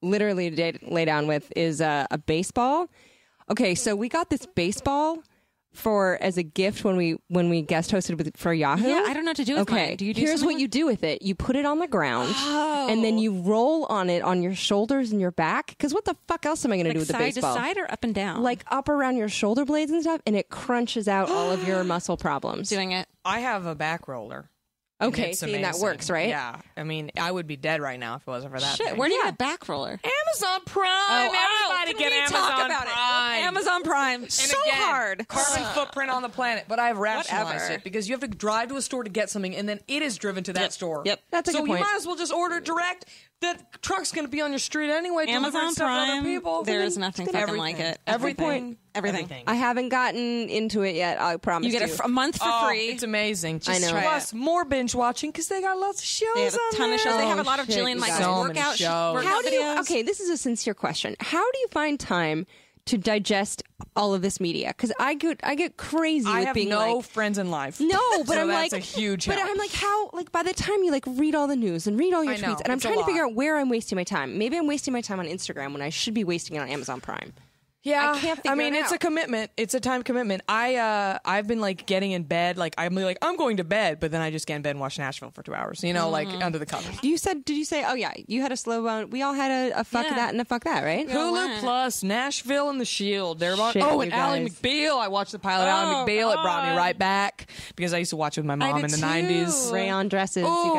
literally lay down with is a baseball. Okay, so we got this baseball as a gift when we guest hosted for Yahoo. Yeah, I don't know what to do with mine. Do you do Here's something what you do with it. You put it on the ground, and then you roll on it on your shoulders and your back. Because what the fuck else am I going to do with the side baseball? to side or up and down? Like up around your shoulder blades and stuff, and it crunches out all of your muscle problems. doing it. I have a back roller. Okay, It's see, that amazing. works, right? Yeah. I mean, I would be dead right now if it wasn't for that. Shit, thing. where do you get a back roller? Amazon Prime. Everybody get Amazon talk about Prime. it. Amazon Prime. And So again, hard. Carbon footprint on the planet. But I've rationalized Whatever. it because you have to drive to a store to get something, and then it is driven to that store. Yep. That's a so good point. you might as well just order it direct. The truck's going to be on your street anyway. delivering Amazon stuff to other Prime. people. There is nothing fucking like it. Everything. Everything. I haven't gotten into it yet. I promise You get a month for Oh, free. it's amazing. I know. Plus more binge watching because they got lots of shows. They have a on ton there. of shows. They have a Oh, lot of shit, Jillian you Michaels guys. So many workout shows. workout How do you? videos. Okay, this is a sincere question. How do you find time to digest all of this media? Because I get crazy I with have being no like. friends in life. No, but So I'm that's like a huge But help. I'm like, how? Like by the time you like read all the news and read all your I know, tweets, and I'm it's a trying to figure lot. out where I'm wasting my time. Maybe I'm wasting my time on Instagram when I should be wasting it on Amazon Prime. Yeah, I can't figure mean, it it's out. a commitment. It's a time commitment. I've been like getting in bed. Like I'm going to bed, but then I just get in bed and watch Nashville for 2 hours. You know, like under the covers. Did you say? Oh yeah, you had a slow bone. We all had a fuck Yeah. that and a fuck that, right? Hulu Plus, Nashville and the Shield. They're about. Shit, Oh, you and Ally guys. McBeal. I watched the pilot. Ally McBeal. It brought me right back because I used to watch with my mom in did the too. '90s. Rayon dresses. Oh, you